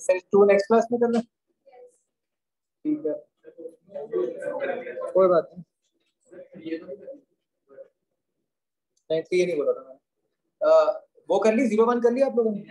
Exercise 2 next class में करना, ठीक है, कोई बात नहीं। नहीं तो ये नहीं बोला था मैंने। वो कर ली 01 कर ली आप लोगों ने?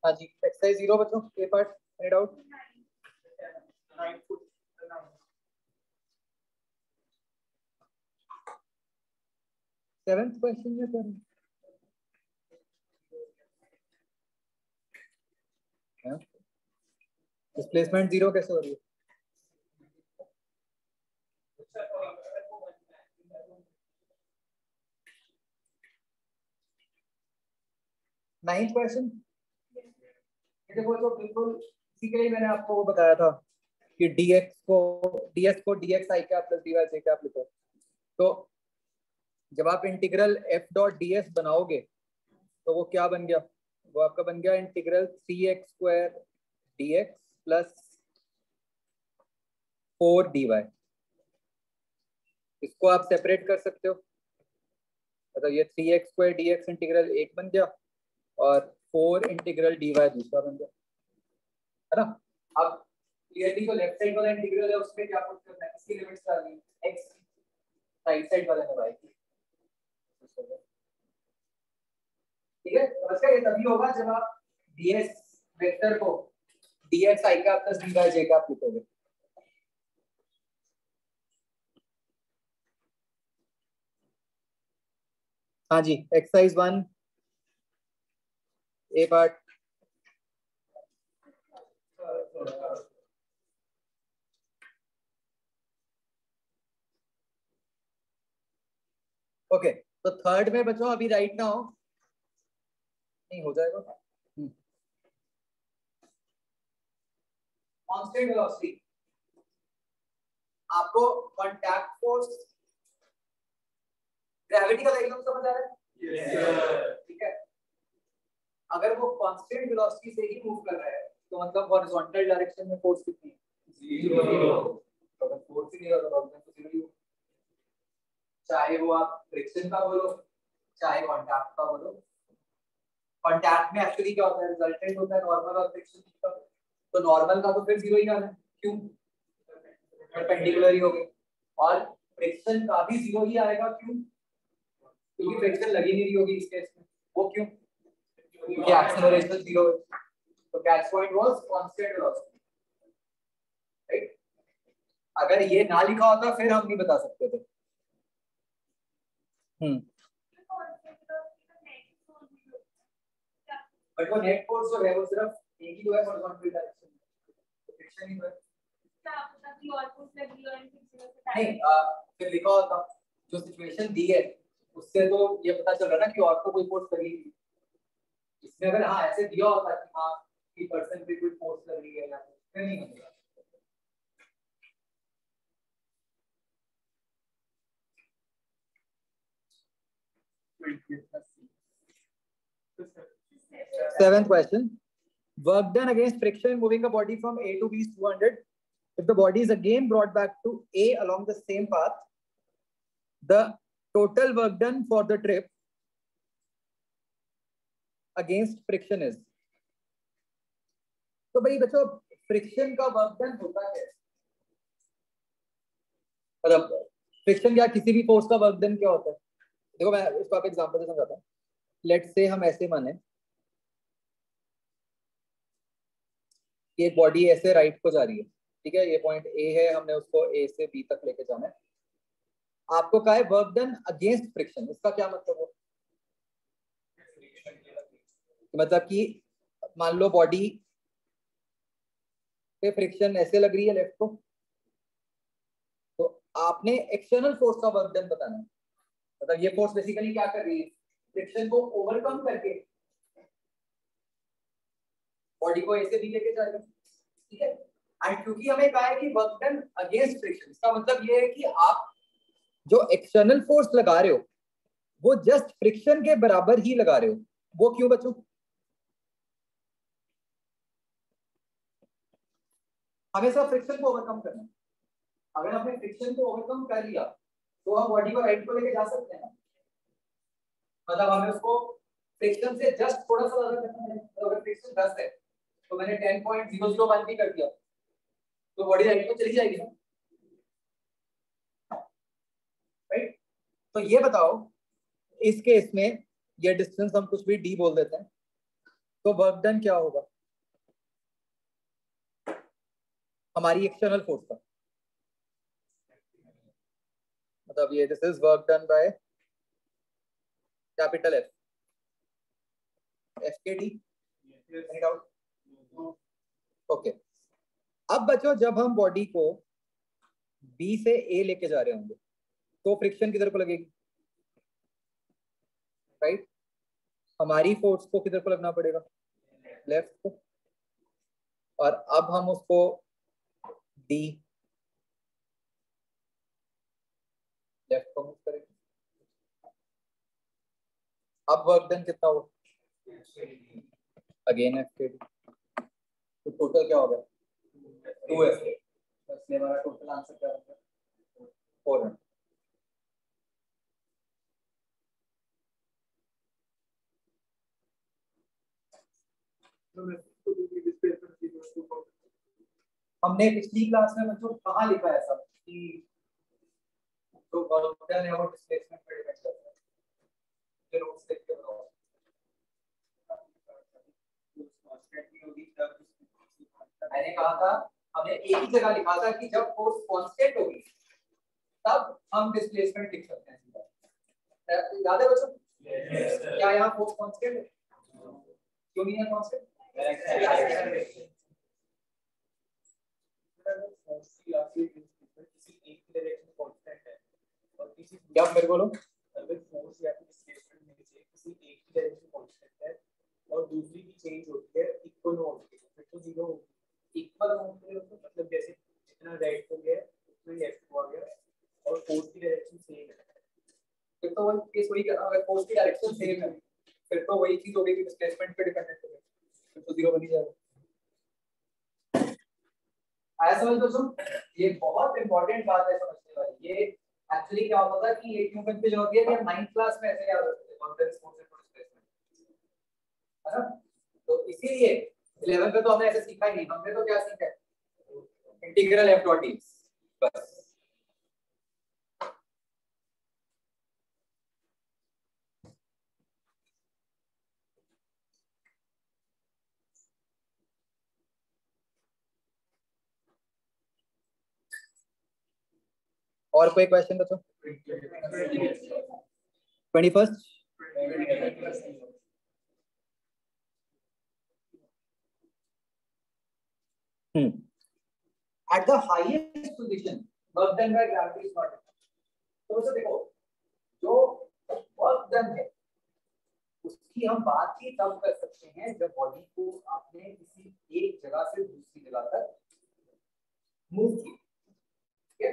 हाँ जी, एक्सरसाइज 0 बच्चों, A part, any doubt? 7th question में सर डिस्प्लेसमेंट 0 कैसे हो रही है? नाइन्थ क्वेश्चन देखो, तो बिल्कुल इसी के लिए मैंने आपको वो बताया था कि ds को dx i क्या प्लस dy j क्या लिखो। तो जब आप इंटीग्रल f डॉट ds बनाओगे तो वो क्या बन गया? वो आपका बन गया integral 3x square dx plus 4 dy। इसको आप सेपरेट कर सकते हो, मतलब ये 3x स्क्वायर dx इंटीग्रल एक बन गया और 4 इंटीग्रल dy दूसरा बन गया, है ना। अब क्लियरली जो लेफ्ट साइड वाला इंटीग्रल है उसमें क्या पुट करना है, इसकी लिमिट्स डालनी है, x राइट साइड वाले में y की, ठीक है। तो इसका ये तभी होगा जब आप ds वेक्टर को dx i का प्लस dy j का लिखोगे। हाँ जी, एक्सरसाइज 1 ए पार्ट। ओके, तो थर्ड में बच्चों अभी राइट ना हो, नहीं हो जाएगा। कांस्टेंट वेलोसिटी, आपको कांटेक्ट फोर्स, ग्रेविटी का डायग्राम समझ आ रहा है? यस, ठीक है। अगर वो कांस्टेंट वेलोसिटी से ही मूव कर रहा है तो मतलब हॉरिजॉन्टल डायरेक्शन में फोर्स कितनी है? 0। तो अगर फोर्स ही नहीं होगा तो तो 0 ही होगा, चाहे वो आप फ्रिक्शन का बोलो चाहे कांटेक्ट का बोलो। कांटेक्ट में एक्चुअली क्या होता है, रिजल्टेंट होता है नॉर्मल और फ्रिक्शन का, तो नॉर्मल का तो फिर 0 ही आना है, क्यों? परपेंडिकुलर ही हो गए। और फ्रिक्शन का भी 0 ही आएगा, क्यों? क्योंकि फ्रिक्शन लगी नहीं रही होगी इस केस में। वो क्यों? क्योंकि एक्सेलरेशन 0 है। तो catch point was constant velocity, right. अगर ये ना लिखा होता फिर हम नहीं बता सकते थे। बट वो नेट फोर्स जो है वो सिर्फ एक ही जो है हॉरिजॉन्टल डायरेक्शन में, फ्रिक्शन ही है। नहीं, फिर लिखा होता जो सिचुएशन दी है उससे तो ये पता चल रहा है ना कि और तो कोई फोर्स लगी नहीं। इसमें अगर हाँ ऐसे दिया होता कि हाँ कि पर्सन पे कोई फोर्स लग रही है या फिर नहीं होगा। Seventh question. Work done against friction moving a body from A to B is 200. If the body is again brought back to A along the same path, the total work done for the trip against friction is. तो भाई बच्चों friction का work done होता है, मतलब friction क्या किसी भी फोर्स का वर्क डन क्या होता है? देखो मैं इसको आप एग्जांपल से समझाता हूँ। लेट्स से हम ऐसे माने कि एक बॉडी ऐसे राइट को जा रही है, ठीक है, ये पॉइंट ए है, हमने उसको ए से बी तक लेके जाना है। आपको कहा है वर्क डन अगेंस्ट फ्रिक्शन, इसका क्या मतलब है? मतलब कि मान लो बॉडी पे फ्रिक्शन ऐसे लग रही है लेफ्ट को, तो आपने एक्सटर्नल फोर्स का वर्क डन बताना है। मतलब ये फोर्स बेसिकली क्या कर रही है, फ्रिक्शन को ओवरकम करके बॉडी को ऐसे भी लेके जाएगा, ठीक है। एंड क्योंकि हमें कहा है कि वर्क डन अगेंस्ट फ्रिक्शन, इसका मतलब ये है कि आप जो एक्सटर्नल फोर्स लगा रहे हो वो जस्ट फ्रिक्शन के बराबर ही लगा रहे हो। वो क्यों बच्चों? हमें सब फ्रिक्शन को ओवरकम करना है। अगर हमने फ्रिक्शन को ओवरकम कर लिया तो हम बॉडी को राइट को लेके जा सकते हैं ना। मतलब हमें उसको फ्रिक्शन से जस्ट थोड़ा सा ज्यादा करना है। तो अगर फ्रिक्शन 10 है तो मैंने 10.001 भी कर दिया तो बॉडी राइट को चली जाएगी ना, राइट। तो ये बताओ इस केस में ये डिस्टेंस हम कुछ भी डी बोल देते हैं, तो वर्क डन क्या होगा हमारी एक्सटर्नल फोर्स का? मतलब ये this is work done by capital F, F के डी, एनी डाउट? ओके। अब बच्चों जब हम बॉडी को बी से ए लेके जा रहे होंगे तो फ्रिक्शन किधर को लगेगी, राइट? हमारी फोर्स को किधर को लगना पड़ेगा, लेफ्ट को। और अब हम उसको डी लेफ्ट को मूव करेंगे। अब वर्क डन कितना होगा, अगेन एफ के डी। तो टोटल क्या होगा, 2f। इसलिए हमारा टोटल आंसर क्या होगा, 400। हमने पिछली क्लास में बच्चों कहाँ लिखा है ऐसा कि जो वर्क डन है वो डिस्प्लेसमेंट पे डिपेंड करता है? ये नोट्स देख के बताओ। मैंने कहा था, हमने एक ही जगह लिखा था कि जब फोर्स कांस्टेंट होगी तब हम डिस्प्लेसमेंट लिख सकते हैं सीधा। याद है बच्चों? क्या यहाँ फोर्स कांस्टेंट है? क्यों नहीं है कांस्टेंट? क्या मेरे बोलो, अगर फोर्स या डिस्प्लेसमेंट में से किसी एक की डायरेक्शन कांस्टेंट है और दूसरी की चेंज होती है इक्वल होती है फिर तो जीरो होगी। इक्वल होती है मतलब जैसे जितना राइट हो गया उतना लेफ्ट हो गया और फोर्स की डायरेक्शन सेम है फिर तो वही केस वही, अगर फोर्स की डायरेक्शन सेम है फिर तो वही चीज हो गई कि डिस्प्लेसमेंट पे डिपेंडेंट हो गया, फिर तो जीरो बन ही जाएगा। आया समझ दोस्तों? ये बहुत इंपॉर्टेंट बात है समझने वाली। ये एक्चुअली क्या होता था कि ये क्यों कंफ्यूजन होती है कि हम 9th क्लास में ऐसे याद रखते थे कॉन्फ्रेंस फोर्स एंड डिस्प्लेसमेंट, है ना। तो इसीलिए 11th में तो हमने ऐसे सीखा ही नहीं। हमने तो क्या सीखा है, इंटीग्रल एफ डॉट डी बस। और कोई क्वेश्चन बच्चों? 21st at the highest position work done by gravity is not enough। तो दोस्तों देखो, जो वर्क डन है उसकी हम बात ही तब कर सकते हैं जब बॉडी को आपने किसी एक जगह से दूसरी जगह तक मूव किया, ठीक है।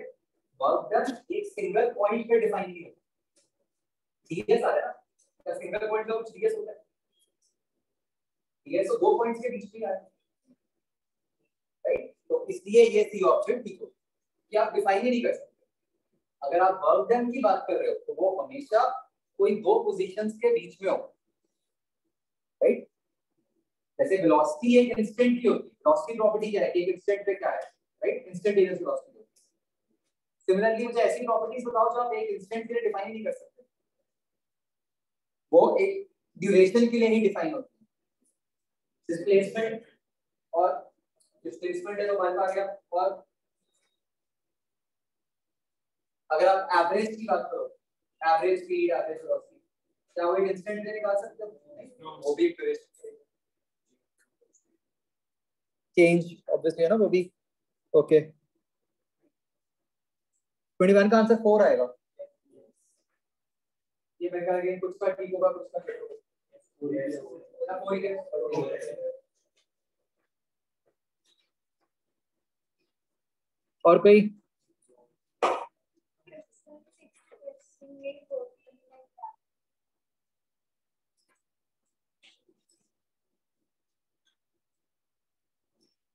वर्क डन एक सिंगल पॉइंट पे डिफाइन नहीं होता। डीएस आ रहा है क्या, सिंगल पॉइंट का कुछ डीएस होता है? डीएस तो दो पॉइंट्स के बीच में आ रहा है, राइट। तो इसलिए ये सी ऑप्शन ठीक हो कि आप डिफाइन ही नहीं कर सकते। अगर आप वर्क डन की बात कर रहे हो तो वो हमेशा कोई दो पोजीशंस के बीच में हो, राइट। जैसे वेलोसिटी एक इंस्टेंट की होती है, वेलोसिटी प्रॉपर्टी क्या है कि एक इंस्टेंट पे क्या है, राइट, इंस्टेंटेनियस वेलोसिटी। सिमिलरली मुझे ऐसी प्रॉपर्टीज बताओ जो आप एक इंस्टेंट के लिए डिफाइन ही नहीं कर सकते, वो एक ड्यूरेशन के लिए ही डिफाइन होती है। डिस्प्लेसमेंट और डिस्प्लेसमेंट है तो वन आ गया, और अगर आप एवरेज की बात करो, एवरेज स्पीड, एवरेज वेलोसिटी, क्या वो एक इंस्टेंट में निकाल सकते हो? नहीं, वो भी ड्यूरेशन चेंज ऑब्वियसली है ना, वो भी। ओके 21 का आंसर 4 आएगा। ये मैं कह रही कुछ का ठीक होगा कुछ का फेल होगा। और कोई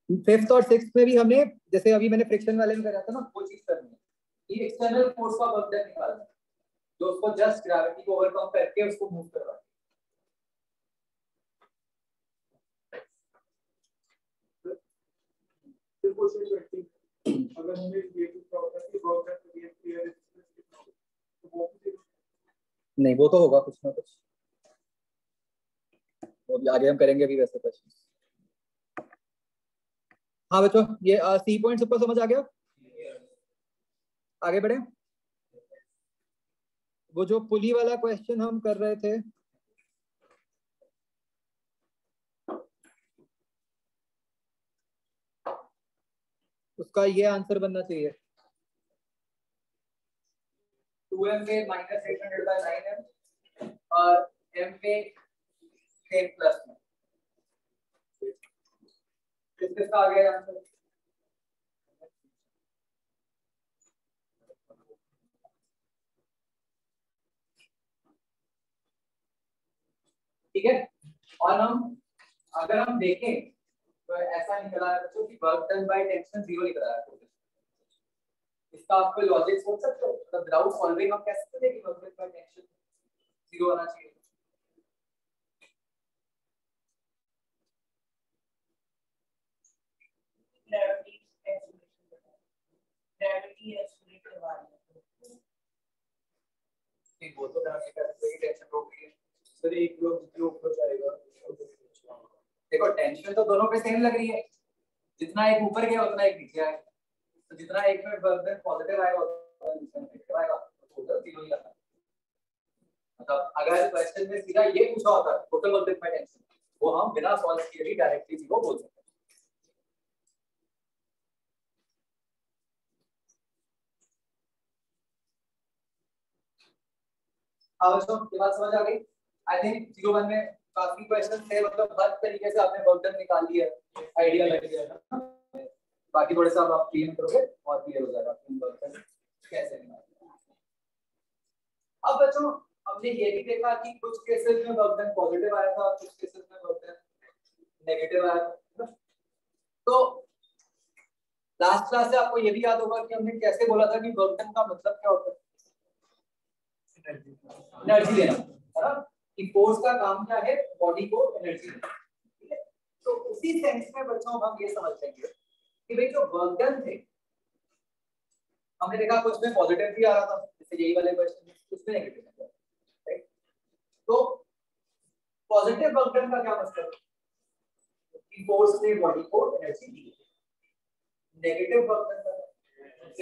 फिफ्थ और सिक्स्थ में भी हमने जैसे अभी मैंने फ्रिक्शन वाले में करा था ना वो चीज करनी है कि एक्सटर्नल फोर्स का वर्क डन निकालना जो उसको जस्ट ग्रेविटी को ओवरकम करके उसको मूव करवा। अगर हमें ये प्रॉपर्टी वर्क डन तो ये क्लियर है तो वो नहीं वो तो होगा कुछ ना कुछ तो आगे हम करेंगे अभी वैसे क्वेश्चन। हाँ बच्चों ये सी पॉइंट सबको समझ आ गया। आगे बढ़े। वो जो पुली वाला क्वेश्चन हम कर रहे थे उसका ये आंसर बनना चाहिए 2m पे माइनस 800/9m और m पे 10 प्लस में किसका आ गया आंसर। ठीक है और हम अगर हम देखें तो ऐसा निकला है बच्चों कि वर्क डन बाय टेंशन 0 निकला है। इसका आपको लॉजिक सोच सकते हो मतलब विदाउट सॉल्विंग हम कैसे करेंगे कि वर्क डन बाय टेंशन 0 आना चाहिए। ग्रेविटी एस्टिमेट करवा रही है ठीक वो तो ग्राफिक का कोई टेंशन हो गई है सर एक लोग जो ऊपर जाएगा देखो टेंशन तो दोनों पे सेम लग रही है जितना एक ऊपर गया उतना एक नीचे आएगा तो जितना एक में वर्क डन पॉजिटिव आएगा उतना दूसरे में नेगेटिव आएगा तो टोटल 0 ही आता मतलब अगर क्वेश्चन में सीधा ये पूछा होता total work done by tension वो हम बिना सॉल्व किए भी डायरेक्टली 0 बोल सकते हैं। ये बात समझ आ गई। आई थिंक 01 में काफी क्वेश्चन थे मतलब हर तरीके से आपने वर्क डन निकाल लिया है आइडिया लग गया है बाकी थोड़े सा आप क्लीन करोगे और क्लियर हो जाएगा वर्क डन कैसे निकालना। अब बच्चों हमने ये भी देखा कि कुछ केसेस में वर्क डन पॉजिटिव आया था कुछ केसेस में वर्क डन नेगेटिव आया था। तो लास्ट क्लास से आपको ये भी याद होगा कि हमने कैसे बोला था कि वर्क डन का मतलब क्या होता है एनर्जी देना है ना कि फोर्स का काम क्या है बॉडी को एनर्जी देना। ठीक है तो उसी सेंस में बच्चों हम ये समझ लेंगे कि भाई जो वर्क डन थे हमने देखा कुछ में पॉजिटिव भी आ रहा था जैसे यही वाले क्वेश्चन में कुछ में नेगेटिव था राइट। तो पॉजिटिव वर्क डन का क्या मतलब कि फोर्स ने बॉडी को एनर्जी दी नेगेटिव वर्क डन का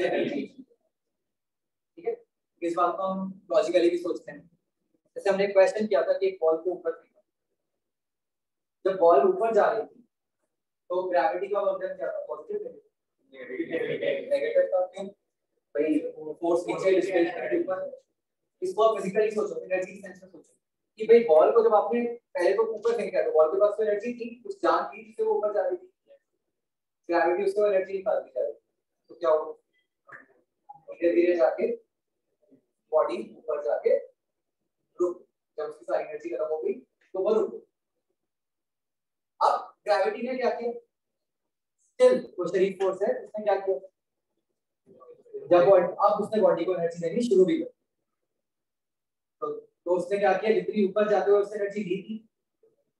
एनर्जी। ठीक है इस बात को हम लॉजिकली भी सोचते हैं जैसे हमने क्वेश्चन किया था कि एक बॉल को ऊपर फेंका जब बॉल ऊपर जा रही थी तो ग्रेविटी का वर्क डन क्या था पॉजिटिव नेगेटिव था क्यों भाई फोर्स नीचे डिस्प्लेसमेंट ऊपर इसको आप फिजिकली सोचो एनर्जी की सेंस में सोचो कि भाई बॉल को जब आपने पहले तो ऊपर फेंका तो बॉल के पास तो एनर्जी थी कुछ जान थी जिससे वो ऊपर जा रही थी ग्रेविटी उसको एनर्जी निकालती जा रही तो क्या होगा धीरे धीरे जाके बॉडी ऊपर जाके रुक जब उसकी सारी एनर्जी खत्म हो गई तो वो रुक। अब ग्रेविटी ने क्या किया स्टिल वो शरीर फोर्स है उसने क्या किया जब अब उसने बॉडी को एनर्जी देनी शुरू भी कर तो उसने क्या किया जितनी ऊपर जाते हुए उसने एनर्जी दी थी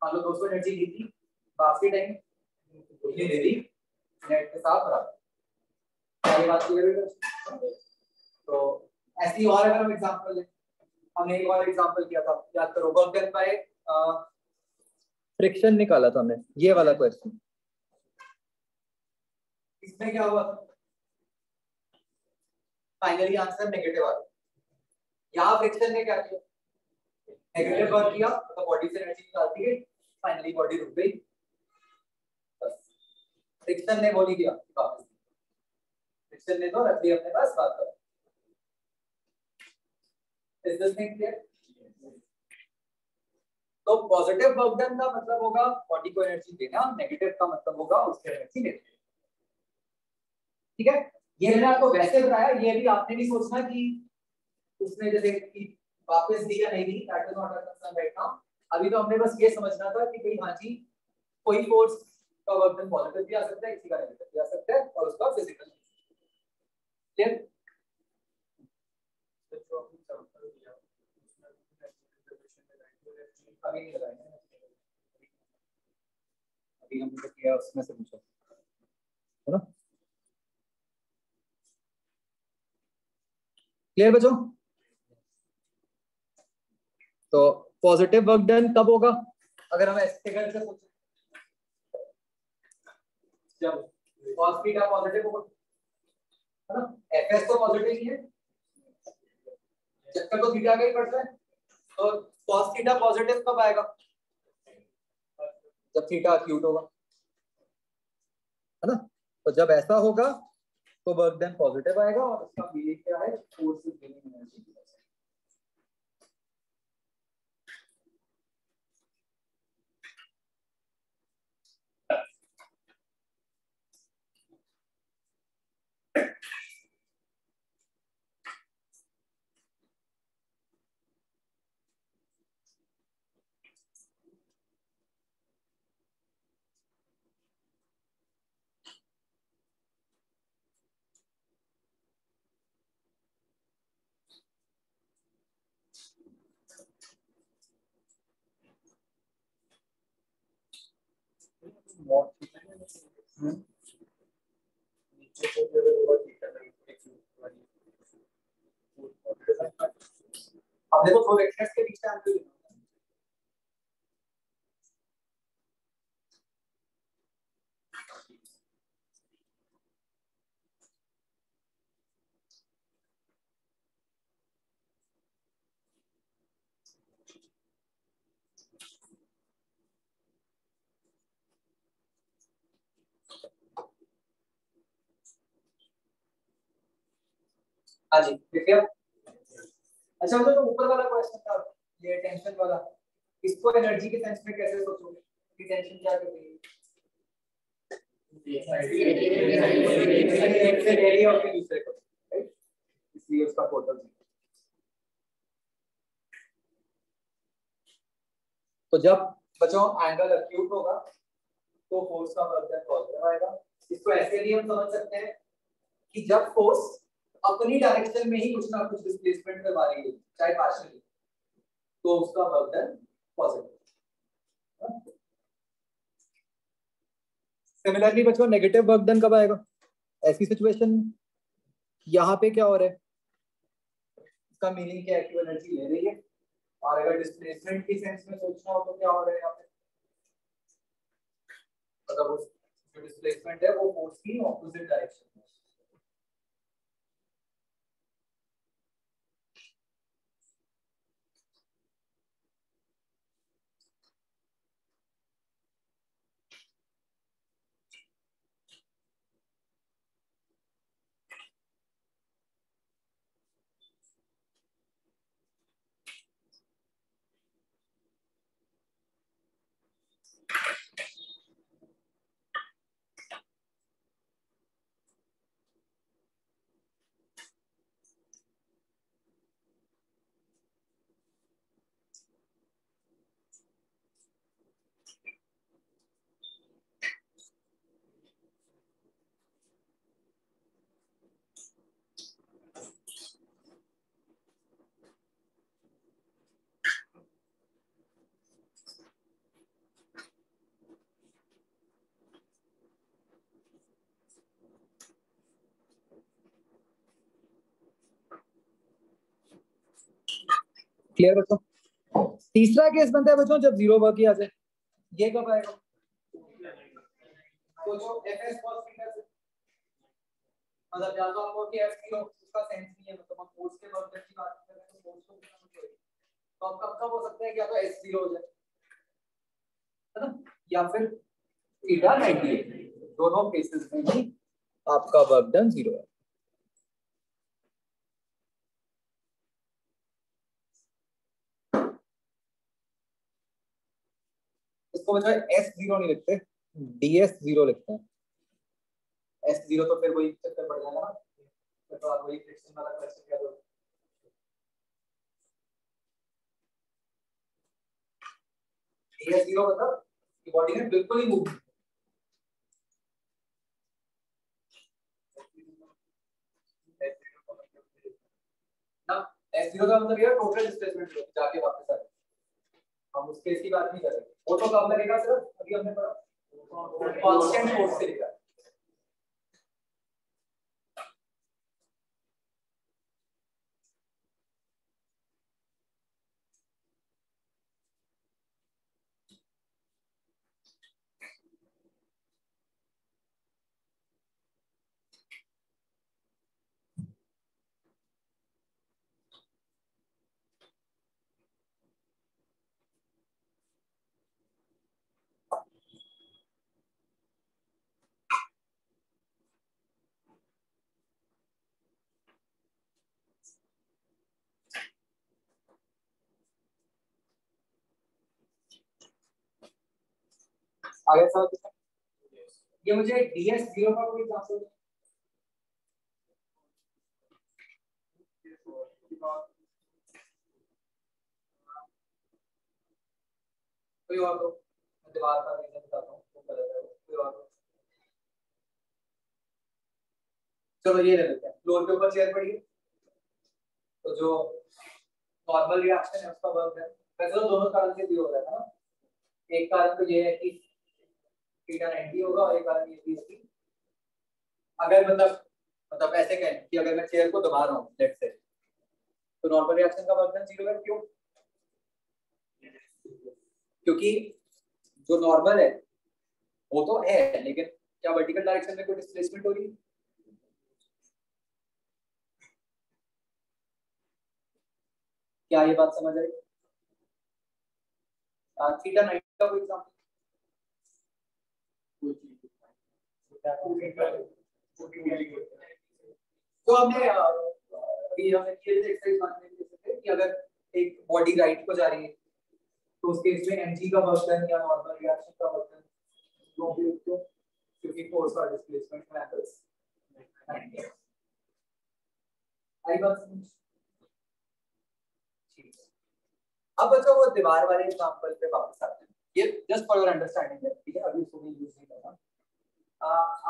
मान लो 200 एनर्जी दी थी बाकी टाइम उतनी दे दी नेट के साथ बराबर ये बात क्लियर है। तो ऐसी और अगर हम एग्जांपल लें हमने एक और एग्जांपल किया था याद करो वर्क डन बाय फ्रिक्शन निकाला था हमने ये वाला क्वेश्चन इसमें क्या हुआ फाइनली आंसर नेगेटिव आ गया। यहाँ फ्रिक्शन ने क्या किया नेगेटिव वर्क किया तो बॉडी से एनर्जी निकालती है फाइनली बॉडी रुक गई बस फ्रिक्शन ने बोली किया फ्रिक्शन ने तो रख दिया अपने पास बात कर इज दिस थिंग क्लियर। तो पॉजिटिव वर्क डन का मतलब होगा बॉडी को एनर्जी देना, नेगेटिव का मतलब होगा उससे एनर्जी लेना। ठीक है, ये मैंने आपको वैसे बताया, ये भी आपने नहीं सोचना कि उसने जैसे कि वापस दी या नहीं दी, that is not a concern right now. अभी तो हमने बस ये समझना था कि भाई हाँ जी कोई फोर्स का वर्क डन पॉजिटिव भी आ सकता है, किसी का नेगेटिव भी आ सकता है, और उसका फिजिकल क्लियर। अभी नहीं लगाएंगे, अभी हमने किया उसमें से पूछा है ना। क्लियर बच्चों? तो पॉजिटिव वर्क डन कब होगा अगर हम ऐसे फिगर से पूछें, जब cos थीटा पॉजिटिव होगा, है ना। fs तो पॉजिटिव ही है, जब तक तो थीटा का ही पड़ता है। तो cos थीटा पॉजिटिव कब आएगा? जब थीटा एक्यूट होगा, है ना। तो जब ऐसा होगा तो वर्क डन पॉजिटिव आएगा, और उसका मीनिंग क्या है? Force is gaining energy. हमने तो 4 वेक्टर्स के बीच में आंसर लिखा। हाँ जी देखिए, अच्छा तो ऊपर वाला क्वेश्चन था ये टेंशन वाला, इसको एनर्जी के सेंस में कैसे सोचोगे कि टेंशन क्या करती है? एक से ले लिया और फिर दूसरे को, राइट, इसलिए उसका टोटल। तो जब बच्चों एंगल एक्यूट होगा तो फोर्स का वर्क डन पॉजिटिव आएगा। इसको ऐसे भी हम समझ सकते हैं कि जब फोर्स अपनी डायरेक्शन में ही कुछ ना कुछ डिस्प्लेसमेंट करवा रही है, चाहे पार्शियली, तो उसका वर्क डन पॉजिटिव। सिमिलरली बच्चों नेगेटिव वर्क डन कब आएगा? ऐसी सिचुएशन यहाँ पे क्या हो रहा है, इसका मीनिंग क्या है कि एनर्जी ले रही है, और अगर डिस्प्लेसमेंट की सेंस में सोचना हो तो क्या हो रहा है यहाँ पे, मतलब उस जो डिस्प्लेसमेंट है वो फोर्स की ऑपोजिट डायरेक्शन में। क्लियर बच्चों? तीसरा केस बनता है बच्चों जब जीरो वर्क किया जाए, ये कब आएगा? तो जो fs cos थीटा से, मतलब या तो हमको कि f0 उसका सेंस नहीं है, मतलब हम फोर्स के वर्क डन की बात कर रहे हैं तो फोर्स को कितना कुछ होएगा, तो अब कब कब हो सकता है कि या तो s0 हो जाए, है ना, या फिर थीटा 90, दोनों केसेस में ही आपका वर्क डन 0 है। उसको बजाय S0 नहीं लिखते, DS0 लिखते हैं। S0 तो फिर वही चक्कर पड़ जाएगा ना, तो आप वही फ्रिक्शन वाला क्वेश्चन क्या दो। DS0 मतलब कि बॉडी में बिल्कुल ही मूव ना। S0 का मतलब ये टोटल डिस्प्लेसमेंट जाके वापस आ जाए, हम उस केस की बात नहीं कर रहे। वो तो कब लगेगा सर, अभी हमने पढ़ा कांस्टेंट फोर्स से लिखा। आगे सर ये मुझे DS0 का कोई एग्जांपल कोई और दो, मैं दीवार का रीजन बताता हूँ वो गलत है, कोई और दो। चलो ये ले लेते हैं, फ्लोर के ऊपर चेयर पड़ी है, तो जो नॉर्मल रिएक्शन है उसका वर्क है, वैसे तो दोनों कारण से भी हो रहा है ना। एक कारण तो ये है कि थीटा 90 होगा और एक कारण ये भी है कि अगर मतलब ऐसे कहें कि अगर मैं चेयर को दबा रहा हूँ लेट्स से, तो नॉर्मल रिएक्शन का वर्क 0 है। क्यों? क्योंकि जो नॉर्मल है वो तो है, लेकिन क्या वर्टिकल डायरेक्शन में कोई डिस्प्लेसमेंट हो रही है? क्या ये बात समझ आई? थीटा 90 का कोई एग्जांपल? तो हमने अभी हमने किए थे एक्सरसाइज मान में थे कि अगर एक बॉडी राइट को जा रही है तो उसके इसमें एनजी का वर्क डन या नॉर्मल रिएक्शन का वर्क डन क्यों भी क्यों? क्योंकि फोर्स और डिस्प्लेसमेंट में एंगल्स आई बात समझ। ठीक है, अब बच्चों वो दीवार वाले एग्जांपल पे वापस आते हैं, ये जस्ट फॉर योर अंडरस्टैंडिंग है, ठीक है, अभी इसको भी यूज नहीं करना।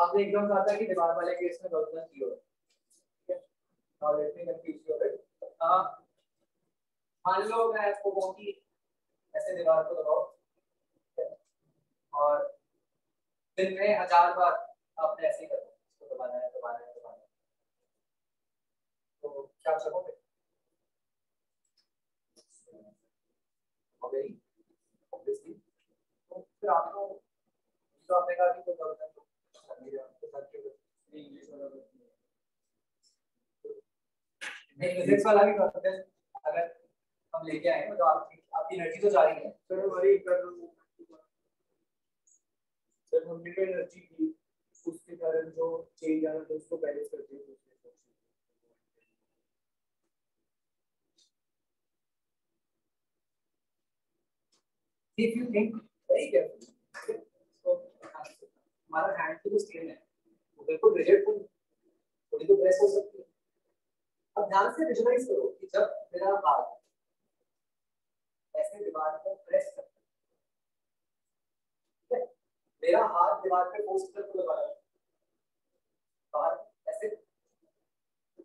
आपने एकदम कहा था कि दीवार वाले केस में वर्क डन 0 है, ठीक है। Now let me confuse you a bit. मान लो मैं आपको कहूं कि ऐसे दीवार को दबाओ और दिन में 1000 बार आपने ऐसे ही करना, इसको दबाना है दबाना है दबाना है, तो क्या आप सकोगे? Okay obviously. तो फिर आपको जो आपने कहा कि कोई गलत है तो सर्किट इंग्लिश वाला नहीं, फिजिक्स वाला भी करते हैं। अगर हम लेके आए तो आपकी एनर्जी तो जा रही है सर, हमारी जब हमने कोई एनर्जी की उसके कारण जो चेंज आ रहा है उसको बैलेंस करते हैं। If you think very carefully, तो हमारा हैंड की जो स्किन है वो बिल्कुल रिजिड थोड़ी तो प्रेस हो सकती है। अब ध्यान से विजुअलाइज करो कि जब मेरा हाथ ऐसे दीवार पर प्रेस करता है, मेरा हाथ दीवार पे फोर्स करके लगा रहा है बाहर ऐसे,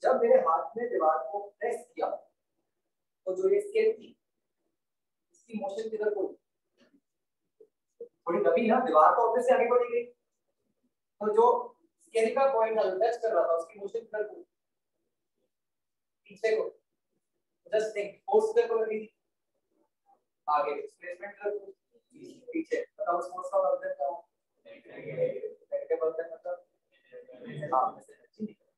जब मेरे हाथ ने दीवार को प्रेस किया तो जो ये स्किन थी इसकी मोशन किधर को थोड़ी दबी ना, दीवार तो ऑब्वियसली आगे बढ़ी गई, तो जो स्किन का पॉइंट टच कर रहा था उसकी मोशन किधर को पीछे को, जस्ट थिंक फोर्स किधर को लगी आगे, डिस्प्लेसमेंट किधर को पीछे, बताओ उस फोर्स का वर्क क्या हो? नेगेटिव वर्क मतलब आप में से एनर्जी निकल।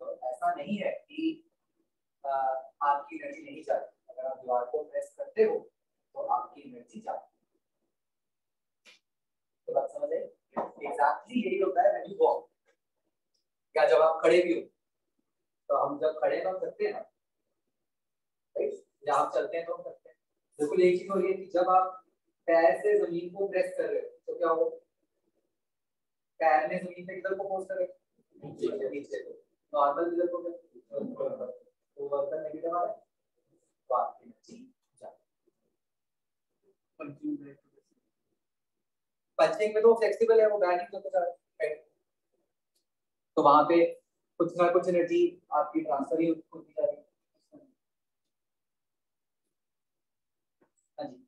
तो ऐसा नहीं है कि आपकी एनर्जी नहीं जाती, अगर आप दीवार को प्रेस करते हो तो आपकी एनर्जी जाती है। तो बात समझ आई? एग्जैक्टली यही होता है व्हेन यू वॉक, क्या जब आप खड़े भी हो तो हम जब खड़े हम करते हैं ना, राइट, जब आप चलते हैं तो हम करते हैं, बिल्कुल एक चीज हो रही है कि जब आप पैर से जमीन को प्रेस कर रहे हो तो क्या होगा? पैर ने जमीन पे किधर को फोर्स कर रहे हो? नीचे को। नॉर्मल किधर को? तो वर्क नेगेटिव आ रहा है, तो आपकी एनर्जी पंचिंग में तो फ्लेक्सिबल है, वो बैक ही होता है, तो वहां पे कुछ ना कुछ एनर्जी आपकी ट्रांसफर ही होती जा रही है। हाँ जी,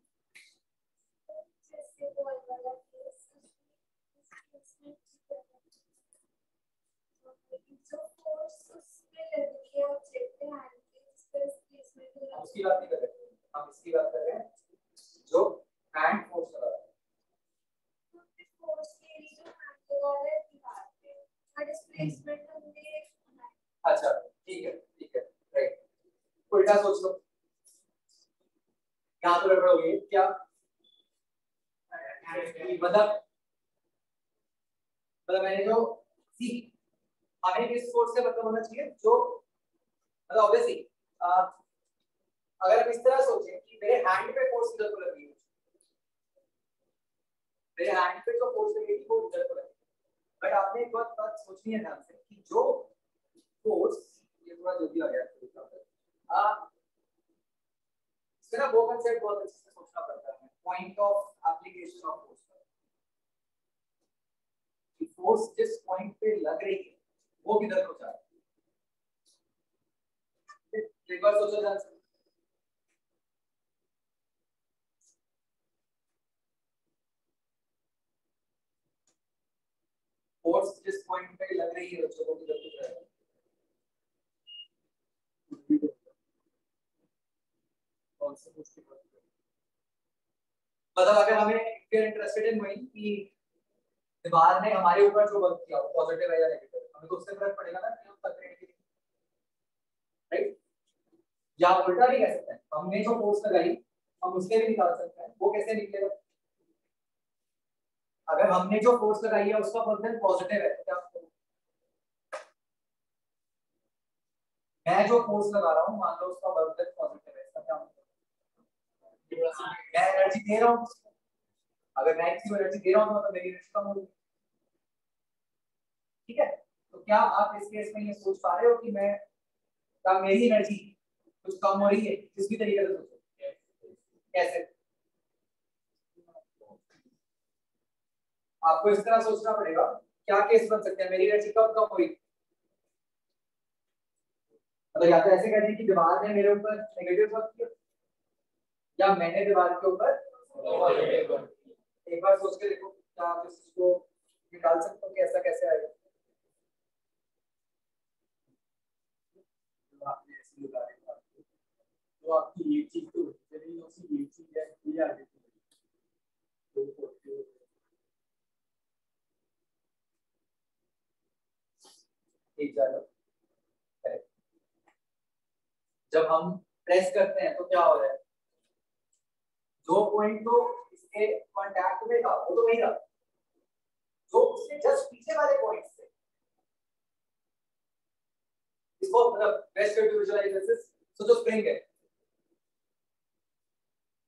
उसकी बात नहीं कर रहे, हम इसकी बात कर रहे हैं जो हैंड फोर्स लगा रहा है। अच्छा ठीक है राइट, उल्टा सोच लो, यहाँ तो गड़बड़ हो गई क्या? मतलब मैंने जो सी, हमें किस फोर्स से मतलब होना चाहिए जो मतलब ऑब्वियसली अगर हम इस तरह सोचें कि मेरे हैंड पे फोर्स इधर को लगी है, मेरे हैंड पे जो फोर्स लगेगी वो इधर को लगेगी, बट आपने एक बात सोचनी है ध्यान से कि जो फोर्स, ये थोड़ा जल्दी आ गया इसमें ना वो कांसेप्ट बहुत अच्छे से सोचना पड़ता है, point of application of force. कि फोर्स जिस पॉइंट पे लग रही है वो किधर को जा रहा है, एक बार सोचो ध्यान से। फोर्स जिस पॉइंट पे लग रही है वो किधर को जा रहा है? मतलब अगर हमें इंटरेस्टेड इन वही कि दीवार ने हमारे ऊपर जो वर्क किया वो पॉजिटिव है या नेगेटिव, हमें तो उससे फर्क पड़ेगा ना कि हम तक रहेंगे, राइट? या उल्टा भी कह सकते हैं, हमने जो फोर्स लगाई हम उससे भी निकाल सकते हैं, वो कैसे निकलेगा? अगर हमने जो फोर्स लगाई है उसका फंक्शन पॉजिटिव है तो क्या होगा? मैं जो फोर्स लगा रहा हूँ मान लो उसका फंक्शन पॉजिटिव है, इसका क्या मतलब? मैं एनर्जी दे रहा हूँ, अगर मैं किसी को एनर्जी दे रहा हूँ तो मतलब मेरी एनर्जी कम हो रही है, ठीक है? तो क्या आप इस केस में ये सोच पा रहे हो कि मैं क्या मेरी एनर्जी कुछ कम हो रही है? किस भी तरीके से सोचो, कैसे? आपको इस तरह सोचना पड़ेगा, क्या केस बन सकते हैं मेरी एनर्जी कब कम हुई? मतलब या तो ऐसे कह दें कि दीवार ने मेरे ऊपर नेगेटिव वर्क किया या मैंने दीवार के ऊपर पॉजिटिव वर्क किया। एक बार सोच के देखो, क्या आप इसको निकाल सकते हो कि ऐसा कैसे आएगा? आपने ऐसे निकाला तो आपकी ये चीज तो ये चीज है, ये आ जाती है। ठीक है, जब हम प्रेस करते हैं तो क्या हो रहा है? जो पॉइंट तो इसके कांटेक्ट में था वो तो वही रहा, जो उसके जस्ट पीछे वाले पॉइंट से, इसको मतलब प्रेस करके विजुअलाइज दिस। तो जो स्प्रिंग है,